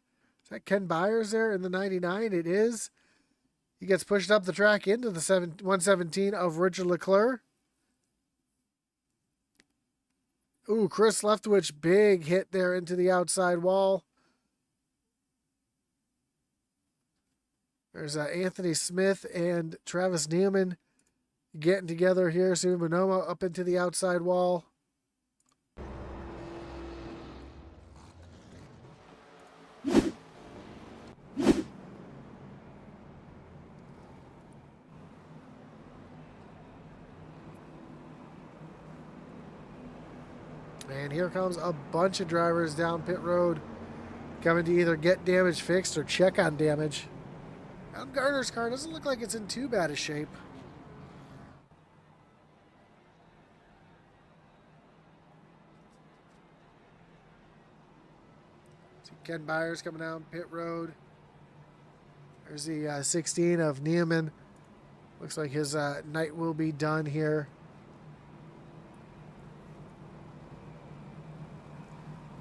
Speaker 1: that Ken Byers there in the 99? It is. He gets pushed up the track into the 117 of Richard Leclerc. Ooh, Chris Leftwich, big hit there into the outside wall. There's Anthony Smith and Travis Neiman getting together here. Stephen Bonomo up into the outside wall. And here comes a bunch of drivers down pit road coming to either get damage fixed or check on damage. Adam Gardner's car doesn't look like it's in too bad a shape. See Ken Byers coming down pit road. There's the 16 of Neiman. Looks like his night will be done here.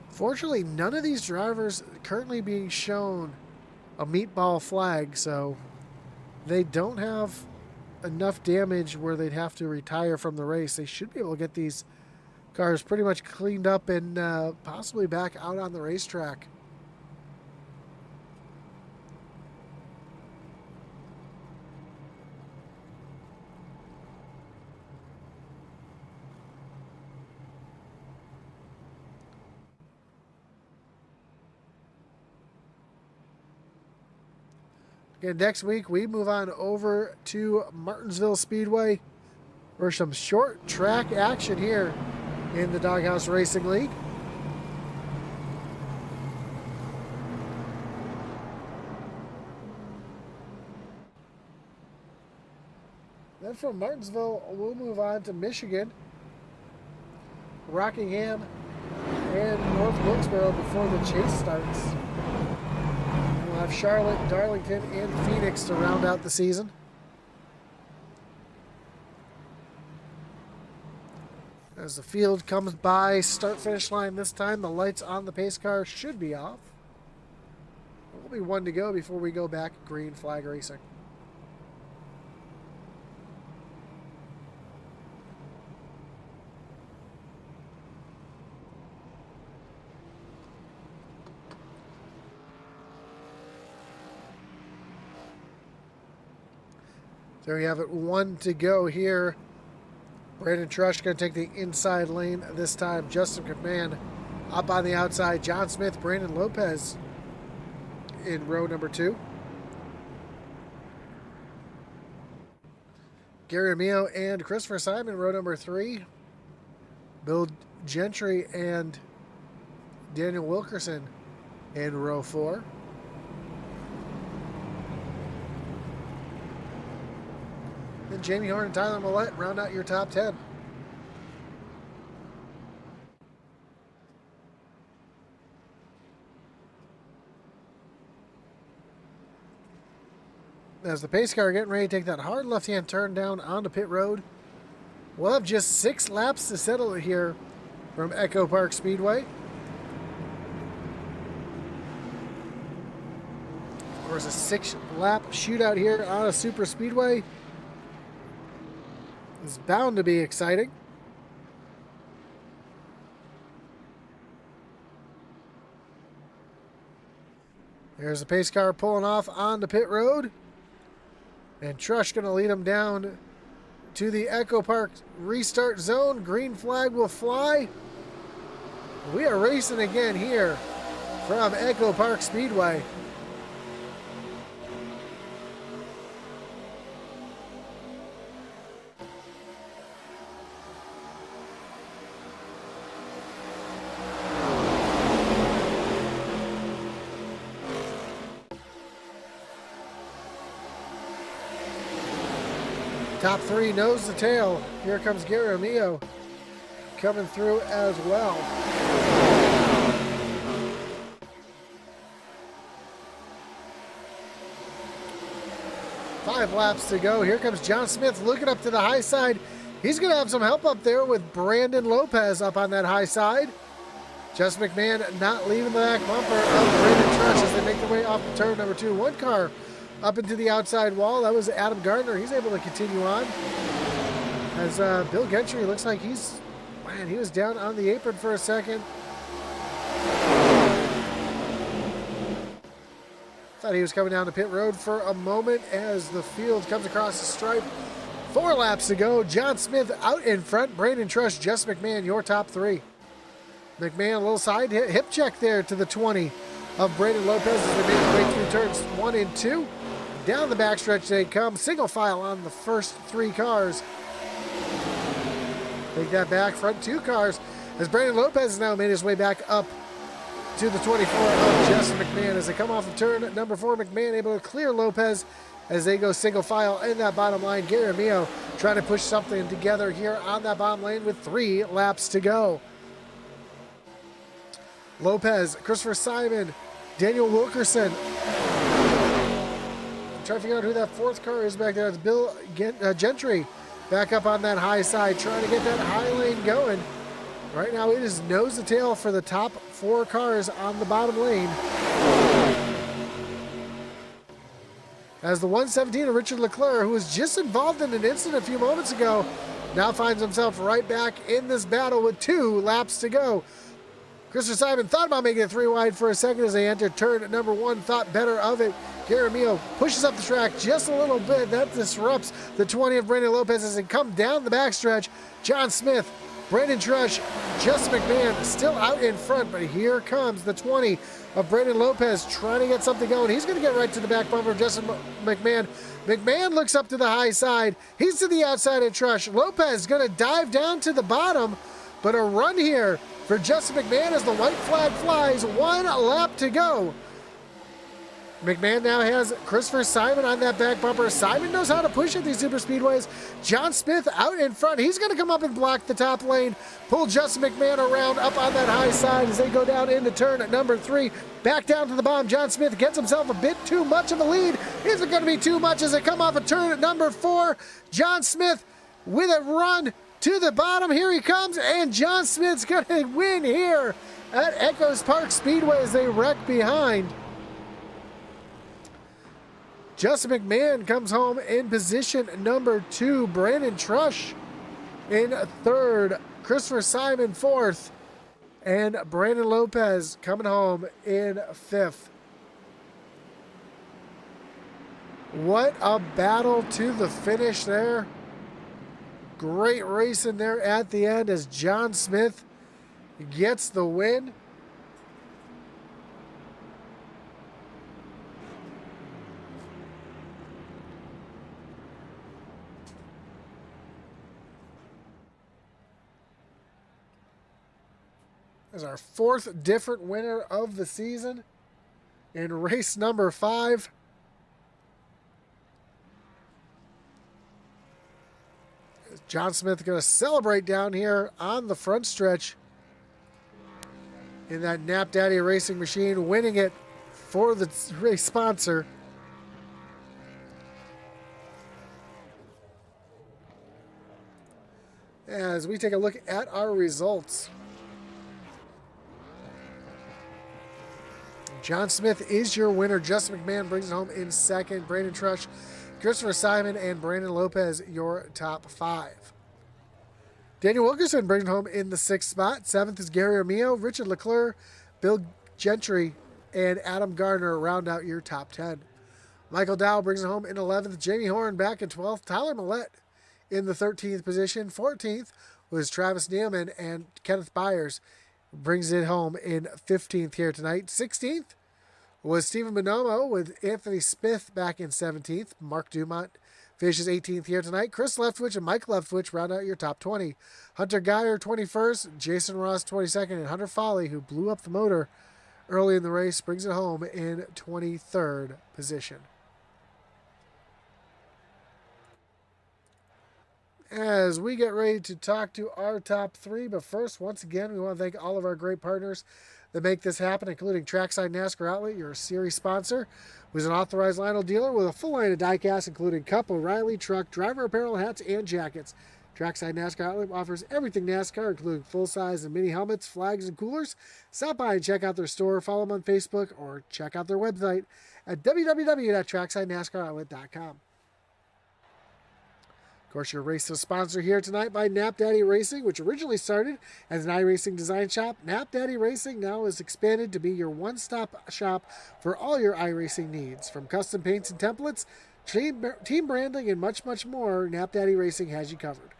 Speaker 1: Fortunately, none of these drivers currently being shown a meatball flag, so they don't have enough damage where they'd have to retire from the race. They should be able to get these cars pretty much cleaned up and possibly back out on the racetrack. Again, next week we move on over to Martinsville Speedway for some short track action here in the Doghouse Racing League. Then from Martinsville, we'll move on to Michigan, Rockingham, and North Wilkesboro before the chase starts. We'll have Charlotte, Darlington, and Phoenix to round out the season. As the field comes by, start-finish line this time, the lights on the pace car should be off. There'll be one to go before we go back green flag racing. There you have it, one to go here. Brandon Trush going to take the inside lane this time. Justin McMahon up on the outside. John Smith, Brandon Lopez in row number 2. Gary Amio and Christopher Simon, row number 3. Bill Gentry and Daniel Wilkerson in row 4. Then Jamie Horn and Tyler Millette round out your top 10. As the pace car getting ready to take that hard left-hand turn down onto pit road, we'll have just 6 laps to settle it here from EcoPark Speedway. course, a 6-lap shootout here on a super speedway is bound to be exciting. There's a pace car pulling off on the pit road. And Trush going to lead him down to the EcoPark restart zone. Green flag will fly. We are racing again here from EcoPark Speedway. Top 3 nose to tail. Here comes Garamillo coming through as well. Five laps to go. Here comes John Smith looking up to the high side. He's going to have some help up there with Brandon Lopez up on that high side. Justin McMahon not leaving the back bumper of Brandon Trush as they make their way off the turn number 2. One car up into the outside wall. That was Adam Gardner. He's able to continue on. As Bill Gentry looks like he was down on the apron for a second. Thought he was coming down the pit road for a moment as the field comes across the stripe. 4 laps to go. John Smith out in front. Brandon Trush, Justin McMahon, your top 3. McMahon, a little side hip check there to the 20 of Brandon Lopez as they make their way through turns 1 and 2. Down the backstretch they come. Single file on the first 3 cars. Take that back. Front 2 cars as Brandon Lopez has now made his way back up to the 24 of Justin McMahon. As they come off of turn number 4, McMahon able to clear Lopez as they go single file in that bottom line. Garamillo trying to push something together here on that bottom lane with 3 laps to go. Lopez, Christopher Simon, Daniel Wilkerson. Trying to figure out who that 4th car is back there. It's Bill Gentry back up on that high side, trying to get that high lane going. Right now it is nose to tail for the top 4 cars on the bottom lane. As the 117 of Richard Leclerc, who was just involved in an incident a few moments ago, now finds himself right back in this battle with 2 laps to go. Christopher Simon thought about making it 3 wide for a second as they entered turn number 1, thought better of it. Garamillo pushes up the track just a little bit. That disrupts the 20 of Brandon Lopez as they come down the backstretch. John Smith, Brandon Trush, Justin McMahon still out in front, but here comes the 20 of Brandon Lopez trying to get something going. He's going to get right to the back bumper of Justin McMahon. McMahon looks up to the high side. He's to the outside of Trush. Lopez going to dive down to the bottom, but a run here for Justin McMahon as the white flag flies. 1 lap to go. McMahon now has Christopher Simon on that back bumper. Simon knows how to push at these super speedways. John Smith out in front. He's going to come up and block the top lane. Pull Justin McMahon around up on that high side as they go down into turn number 3. Back down to the bottom. John Smith gets himself a bit too much of a lead. Isn't going to be too much as they come off of turn number 4. John Smith with a run to the bottom. Here he comes, and John Smith's going to win here at EcoPark Speedway as they wreck behind. Justin McMahon comes home in position number 2. Brandon Trush in 3rd. Christopher Simon 4th. And Brandon Lopez coming home in 5th. What a battle to the finish there. Great racing there at the end as John Smith gets the win. As our 4th different winner of the season in race number 5. John Smith going to celebrate down here on the front stretch in that Knapp Daddy racing machine, winning it for the race sponsor. As we take a look at our results. John Smith is your winner. Justin McMahon brings it home in second. Brandon Trush, Christopher Simon, and Brandon Lopez, your top 5. Daniel Wilkerson brings it home in the 6th spot. 7th is Gary Armio, Richard Leclerc, Bill Gentry, and Adam Gardner round out your top 10. Michael Dow brings it home in 11th. Jamie Horn back in 12th. Tyler Millette in the 13th position. 14th was Travis Nealman, and Kenneth Byers brings it home in 15th here tonight. 16th was Stephen Bonomo with Anthony Smith back in 17th. Mark Dumont finishes 18th here tonight. Chris Leftwich and Mike Leftwich round out your top 20. Hunter Geyer 21st, Jason Ross 22nd, and Hunter Foley, who blew up the motor early in the race, brings it home in 23rd position. As we get ready to talk to our top 3, but first, once again, we want to thank all of our great partners that make this happen, including Trackside NASCAR Outlet, your series sponsor, who's an authorized Lionel dealer with a full line of diecast, including Cup, O'Reilly, truck, driver apparel, hats, and jackets. Trackside NASCAR Outlet offers everything NASCAR, including full-size and mini helmets, flags, and coolers. Stop by and check out their store, follow them on Facebook, or check out their website at www.tracksidenascaroutlet.com. Of course, your race sponsor here tonight by Knapp Daddy Racing, which originally started as an iRacing design shop. Knapp Daddy Racing now is expanded to be your one-stop shop for all your iRacing needs. From custom paints and templates, team branding, and much, much more, Knapp Daddy Racing has you covered.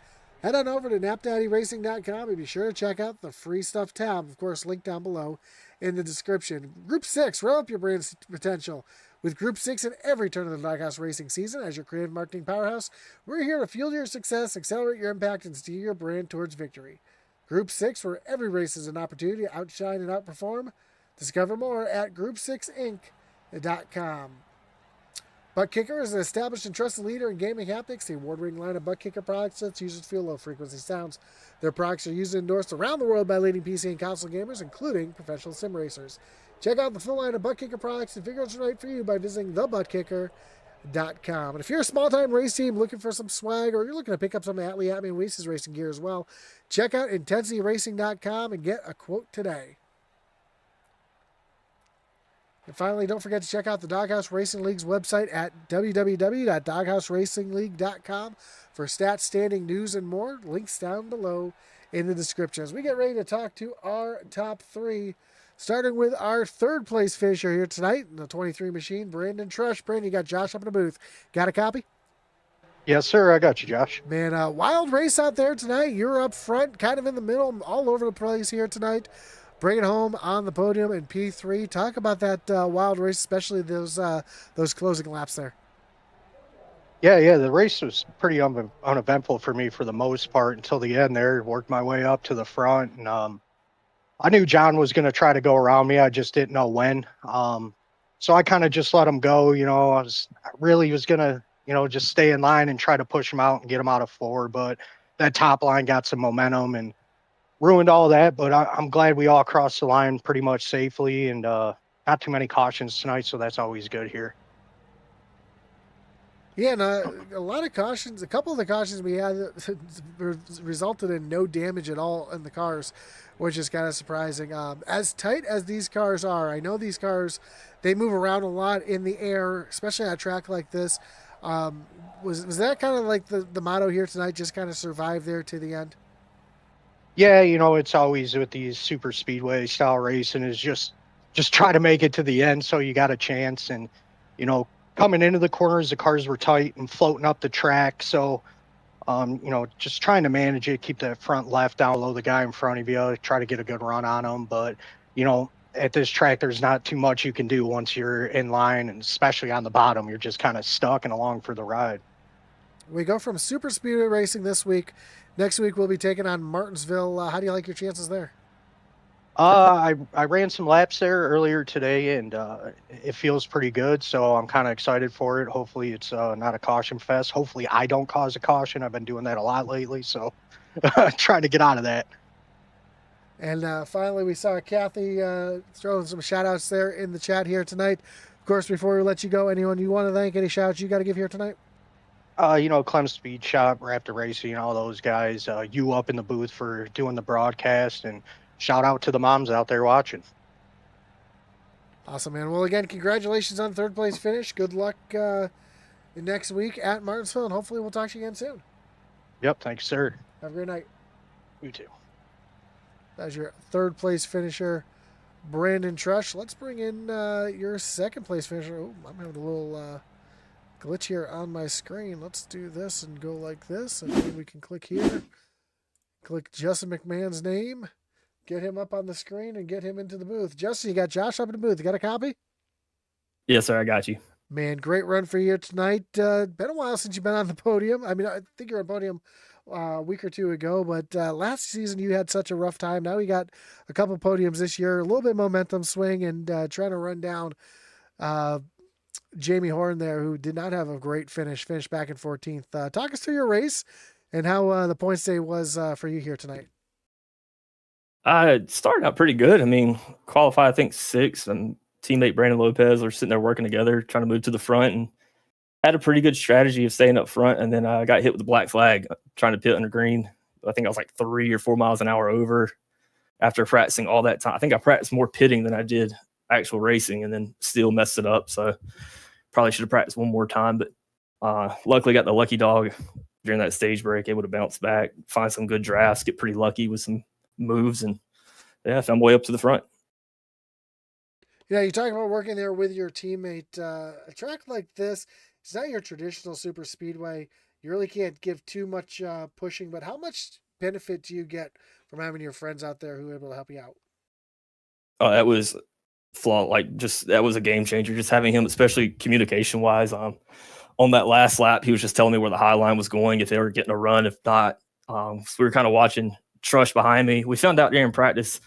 Speaker 1: Head on over to knapdaddyracing.com and be sure to check out the free stuff tab, of course, linked down below in the description. Group 6, roll up your brand's potential. With Group 6 in every turn of the Doghouse racing season, as your creative marketing powerhouse, we're here to fuel your success, accelerate your impact, and steer your brand towards victory. Group 6, where every race is an opportunity to outshine and outperform. Discover more at group6inc.com. Butt Kicker is an established and trusted leader in gaming haptics. The award-winning line of Butt Kicker products lets users feel low-frequency sounds. Their products are used and endorsed around the world by leading PC and console gamers, including professional sim racers. Check out the full line of Butt Kicker products and figure out what's right for you by visiting thebuttkicker.com. And if you're a small-time race team looking for some swag, or you're looking to pick up some Atlee and Oasis racing gear as well, check out intensityracing.com and get a quote today. And finally, don't forget to check out the Doghouse Racing League's website at www.doghouseracingligue.com for stats, standing, news, and more. Links down below in the description. As we get ready to talk to our top 3, starting with our 3rd place finisher here tonight in the 23 machine, Brandon Trush. Brandon, you got Josh up in the booth. Got a copy?
Speaker 2: Yes, sir. I got you, Josh.
Speaker 1: Man, wild race out there tonight. You're up front, kind of in the middle, all over the place here tonight. Bring it home on the podium in P3. Talk about that wild race, especially those closing laps there.
Speaker 2: Yeah. The race was pretty uneventful for me for the most part until the end there. Worked my way up to the front, and I knew John was going to try to go around me. I just didn't know when. So I kind of just let him go. I really was going to, just stay in line and try to push him out and get him out of 4. But that top line got some momentum and ruined all that. But I'm glad we all crossed the line pretty much safely, and not too many cautions tonight. So that's always good here.
Speaker 1: Yeah, and a lot of cautions. A couple of the cautions we had resulted in no damage at all in the cars, which is kind of surprising. As tight as these cars are, I know these cars, they move around a lot in the air, especially on a track like this. Was that kind of like the motto here tonight, just kind of survive there to the end?
Speaker 2: Yeah, it's always with these super speedway style racing is just try to make it to the end so you got a chance. And, coming into the corners, the cars were tight and floating up the track. So, just trying to manage it, keep that front left down below the guy in front of you, try to get a good run on him. But, at this track, there's not too much you can do once you're in line, and especially on the bottom, you're just kind of stuck and along for the ride.
Speaker 1: We go from super speedway racing this week. Next week, we'll be taking on Martinsville. How do you like your chances there?
Speaker 2: I ran some laps there earlier today, and it feels pretty good. So I'm kind of excited for it. Hopefully it's not a caution fest. Hopefully I don't cause a caution. I've been doing that a lot lately, so trying to get out of that.
Speaker 1: And finally, we saw Kathy throwing some shout-outs there in the chat here tonight. Of course, before we let you go, anyone you want to thank, any shout-outs you got to give here tonight?
Speaker 2: Clem Speed Shop, Raptor Racing, all those guys. You up in the booth for doing the broadcast, and shout out to the moms out there watching.
Speaker 1: Awesome, man. Well, again, congratulations on third place finish. Good luck next week at Martinsville, and hopefully we'll talk to you again soon.
Speaker 2: Yep. Thanks, sir.
Speaker 1: Have a great night.
Speaker 2: You too.
Speaker 1: That's your third place finisher, Brandon Trush. Let's bring in your second place finisher. Oh, I'm having a little glitch here on my screen. Let's do this and go like this, and then we can click here. Click Justin McMahon's name, get him up on the screen, and get him into the booth. Justin, you got Josh up in the booth. You got a copy?
Speaker 3: Yes, sir. I got you.
Speaker 1: Man, great run for you tonight. Been a while since you've been on the podium. I mean, I think you were on the podium a week or two ago, but last season you had such a rough time. Now we got a couple podiums this year, a little bit of momentum swing, and trying to run down Jamie Horn there, who did not have a great finish, finished back in 14th. Talk us through your race and how the points day was for you here tonight.
Speaker 3: I started out pretty good. I mean, qualified, I think, 6th, and teammate Brandon Lopez were sitting there working together, trying to move to the front, and had a pretty good strategy of staying up front. And then I got hit with the black flag trying to pit under green. I think I was like 3 or 4 miles an hour over after practicing all that time. I think I practiced more pitting than I did actual racing, and then still messed it up. So probably should have practiced one more time, but luckily got the lucky dog during that stage break, able to bounce back, find some good drafts, get pretty lucky with some moves, and yeah, found my way up to the front.
Speaker 1: Yeah, you talk about working there with your teammate. A track like this, it's not your traditional super speedway. You really can't give too much pushing, but how much benefit do you get from having your friends out there who are able to help you out?
Speaker 3: Oh, that was that was a game changer. Just having him, especially communication wise, on that last lap, he was just telling me where the high line was going, if they were getting a run, if not. So we were kind of watching Trush behind me. We found out during practice,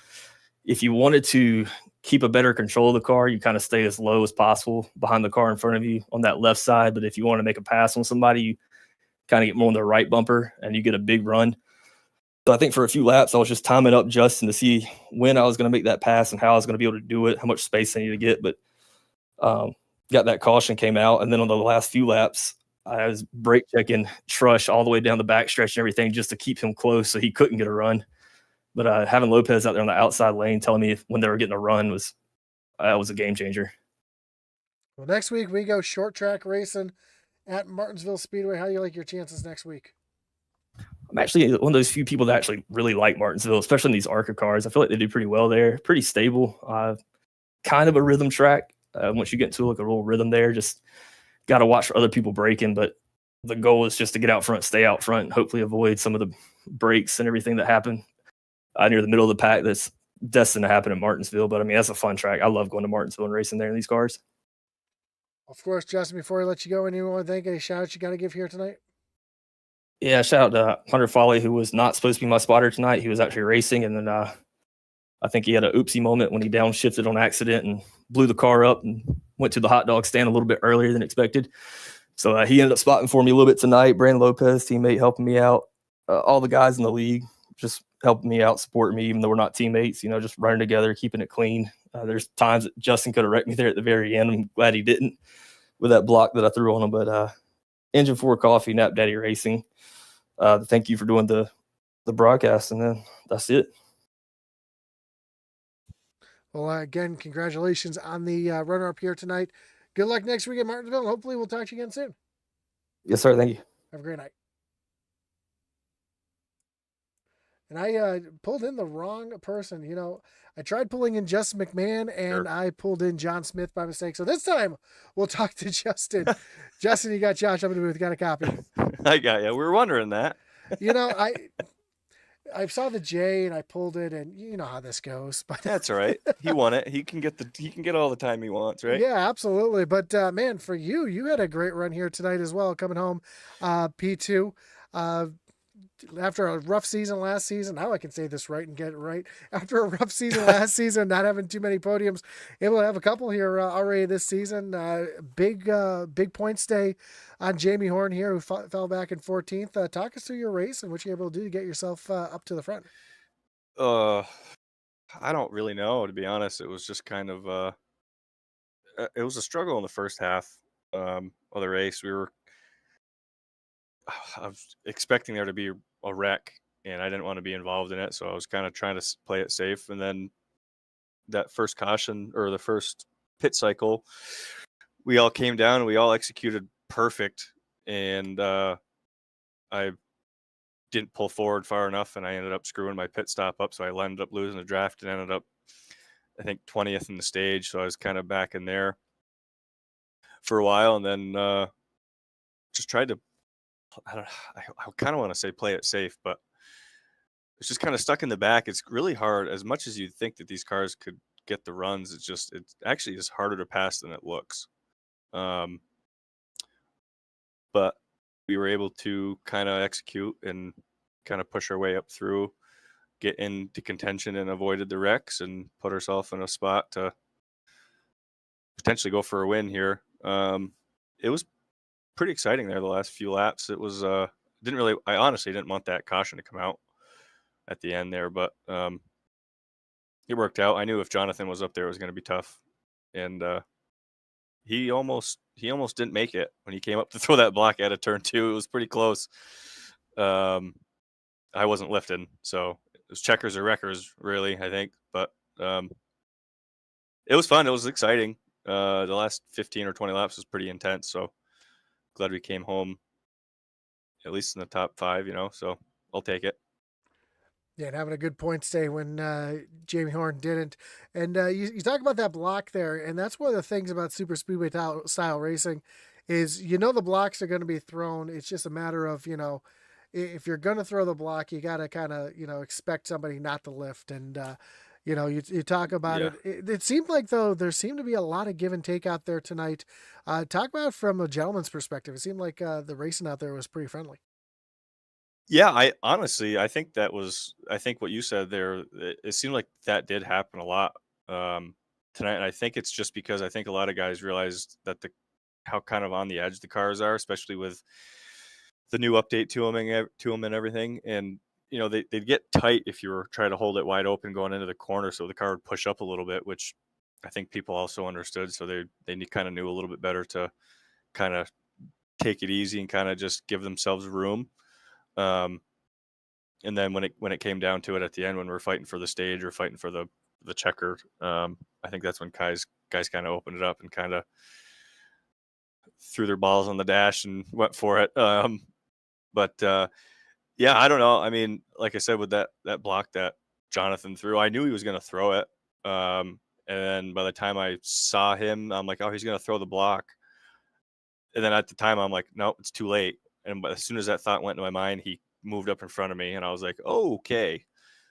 Speaker 3: if you wanted to keep a better control of the car, you kind of stay as low as possible behind the car in front of you on that left side. But if you want to make a pass on somebody, you kind of get more on the right bumper and you get a big run. So I think for a few laps, I was just timing up Justin to see when I was going to make that pass and how I was going to be able to do it, how much space I need to get. But got that caution came out. And then on the last few laps, I was brake checking Trush all the way down the back stretch and everything just to keep him close so he couldn't get a run. But having Lopez out there on the outside lane telling me when they were getting a run was a game changer.
Speaker 1: Well, next week we go short track racing at Martinsville Speedway. How do you like your chances next week?
Speaker 3: I'm actually one of those few people that actually really like Martinsville, especially in these ARCA cars. I feel like they do pretty well there. Pretty stable. Kind of a rhythm track. Once you get into like a little rhythm there, just got to watch for other people braking. But the goal is just to get out front, stay out front, and hopefully avoid some of the breaks and everything that happen near the middle of the pack that's destined to happen at Martinsville. But I mean, that's a fun track. I love going to Martinsville and racing there in these cars.
Speaker 1: Of course, Justin, before I let you go, anyone want to thank any shout outs you got to give here tonight?
Speaker 3: Yeah, shout out to Hunter Foley, who was not supposed to be my spotter tonight. He was actually racing, and then I think he had an oopsie moment when he downshifted on accident and blew the car up and went to the hot dog stand a little bit earlier than expected. So he ended up spotting for me a little bit tonight. Brandon Lopez, teammate, helping me out. All the guys in the league just helping me out, supporting me, even though we're not teammates, just running together, keeping it clean. There's times that Justin could have wrecked me there at the very end. I'm glad he didn't with that block that I threw on him. But Engine 4 Coffee, Knapp Daddy Racing, thank you for doing the broadcast, and then that's it.
Speaker 1: Well, again, congratulations on the runner-up here tonight. Good luck next week at Martinsville, and hopefully we'll talk to you again soon.
Speaker 3: Yes, sir. Thank you.
Speaker 1: Have a great night. And I pulled in the wrong person. I tried pulling in Justin McMahon, and sure, I pulled in John Smith by mistake. So this time, we'll talk to Justin. Justin, you got Josh up in the booth. Got a copy.
Speaker 4: I got you. We were wondering that.
Speaker 1: I saw the J and I pulled it, and you know how this goes. But
Speaker 4: that's all right. He won it. He can get all the time he wants, right?
Speaker 1: Yeah, absolutely. But man, for you had a great run here tonight as well, coming home P2. After a rough season last season, now I can say this right and get it right. After a rough season last season, not having too many podiums, able to have a couple here already this season. Big points day on Jamie Horn here, who fell back in 14th. Talk us through your race and what you're able to do to get yourself up to the front.
Speaker 4: I don't really know, to be honest. It was just kind of it was a struggle in the first half of the race. I was expecting there to be a wreck, and I didn't want to be involved in it, so I was kind of trying to play it safe. And then that first caution, or the first pit cycle, we all came down and we all executed perfect. And I didn't pull forward far enough, and I ended up screwing my pit stop up. So I ended up losing the draft and ended up, I think, 20th in the stage. So I was kind of back in there for a while, and then just tried to, I kind of want to say play it safe, but it's just kind of stuck in the back. It's really hard. As much as you think that these cars could get the runs, it's actually just harder to pass than it looks. But we were able to kind of execute and kind of push our way up through, get into contention, and avoided the wrecks and put ourselves in a spot to potentially go for a win here. It was pretty exciting there the last few laps. It was I honestly didn't want that caution to come out at the end there, but it worked out. I knew if Jonathan was up there, it was going to be tough, and he almost didn't make it when he came up to throw that block out of turn 2. It was pretty close. I wasn't lifting, so it was checkers or wreckers, really, I think. But it was fun. It was exciting. The last 15 or 20 laps was pretty intense, so glad we came home at least in the top 5, so I'll take it.
Speaker 1: Yeah, and having a good points day when Jamie Horn didn't. And you talk about that block there, and that's one of the things about super speedway style racing is, the blocks are going to be thrown. It's just a matter of, if you're going to throw the block, you got to kind of, expect somebody not to lift. And, you talk about it. It seemed like, though, there seemed to be a lot of give and take out there tonight. Talk about it from a gentleman's perspective. It seemed like the racing out there was pretty friendly.
Speaker 4: Yeah, I think what you said there, it seemed like that did happen a lot tonight. And I think it's just because I think a lot of guys realized that how kind of on the edge the cars are, especially with the new update to them and everything. And, they'd get tight if you were trying to hold it wide open going into the corner. So the car would push up a little bit, which I think people also understood. So they kind of knew a little bit better to kind of take it easy and kind of just give themselves room. And then when it came down to it at the end, when we're fighting for the stage or fighting for the checker, I think that's when guys kind of opened it up and kind of threw their balls on the dash and went for it. But yeah, I don't know. I mean, like I said, with that block that Jonathan threw, I knew he was going to throw it. And then by the time I saw him, I'm like, oh, he's going to throw the block. And then at the time, I'm like, no, it's too late. And as soon as that thought went into my mind, he moved up in front of me, and I was like, oh, okay.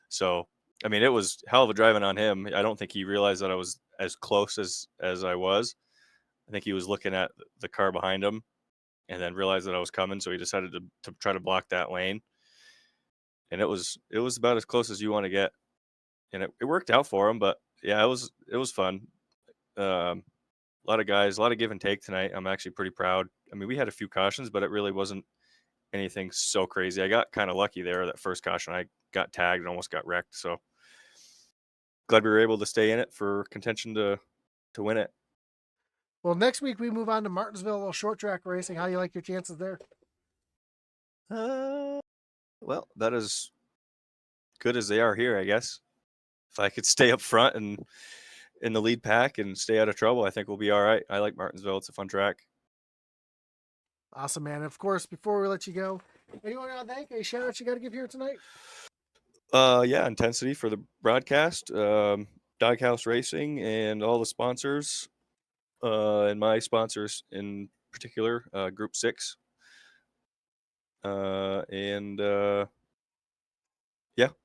Speaker 4: So, I mean, it was hell of a driving on him. I don't think he realized that I was as close as I was. I think he was looking at the car behind him and then realized that I was coming. So he decided to try to block that lane. And it was about as close as you want to get. And it worked out for him. But yeah, it was fun. A lot of guys, a lot of give and take tonight. I'm actually pretty proud. I mean, we had a few cautions, but it really wasn't anything so crazy. I got kind of lucky there. That first caution, I got tagged and almost got wrecked. So glad we were able to stay in it for contention to win it.
Speaker 1: Well, next week we move on to Martinsville, a little short track racing. How do you like your chances there?
Speaker 4: Well, that is good as they are here, I guess. If I could stay up front and in the lead pack and stay out of trouble, I think we'll be all right. I like Martinsville. It's a fun track.
Speaker 1: Awesome, man. Of course, before we let you go, anyone out there, any shout outs you got to give here tonight?
Speaker 4: Yeah, Intensity for the broadcast, Doghouse Racing, and all the sponsors, and my sponsors in particular, Group 6. And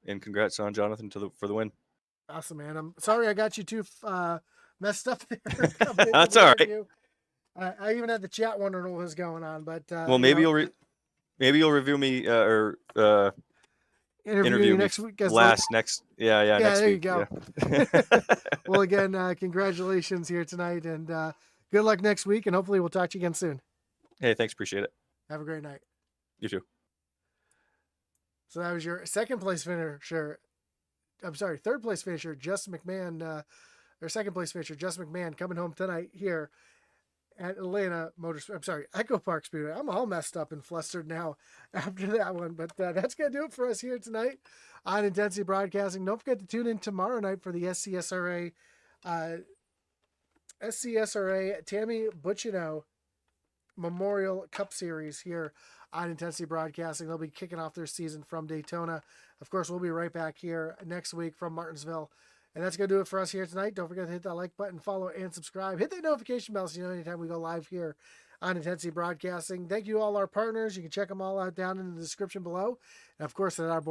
Speaker 4: congrats on Jonathan for the win.
Speaker 1: Awesome, man. I'm sorry I got you too messed up there.
Speaker 4: That's all right.
Speaker 1: I even had the chat wondering what was going on, but
Speaker 4: well, maybe you'll review me or interview
Speaker 1: you
Speaker 4: me
Speaker 1: next week.
Speaker 4: Next
Speaker 1: there
Speaker 4: week.
Speaker 1: You go.
Speaker 4: Yeah.
Speaker 1: Well, again, congratulations here tonight, and good luck next week, and hopefully we'll talk to you again soon.
Speaker 4: Hey, thanks, appreciate it.
Speaker 1: Have a great night.
Speaker 4: You too.
Speaker 1: So that was your second place finisher. I'm sorry, third place finisher, Justin McMahon, or second place finisher, Justin McMahon, coming home tonight here at EcoPark Speedway. I'm all messed up and flustered now after that one, but that's going to do it for us here tonight on Intensity Broadcasting. Don't forget to tune in tomorrow night for the SCSRA SCSRA Tammy Buccino Memorial Cup Series here on Intensity Broadcasting. They'll be kicking off their season from Daytona. Of course, we'll be right back here next week from Martinsville. And that's going to do it for us here tonight. Don't forget to hit that like button, follow, and subscribe. Hit that notification bell so you know anytime we go live here on Intensity Broadcasting. Thank you all our partners. You can check them all out down in the description below. And of course, at our boy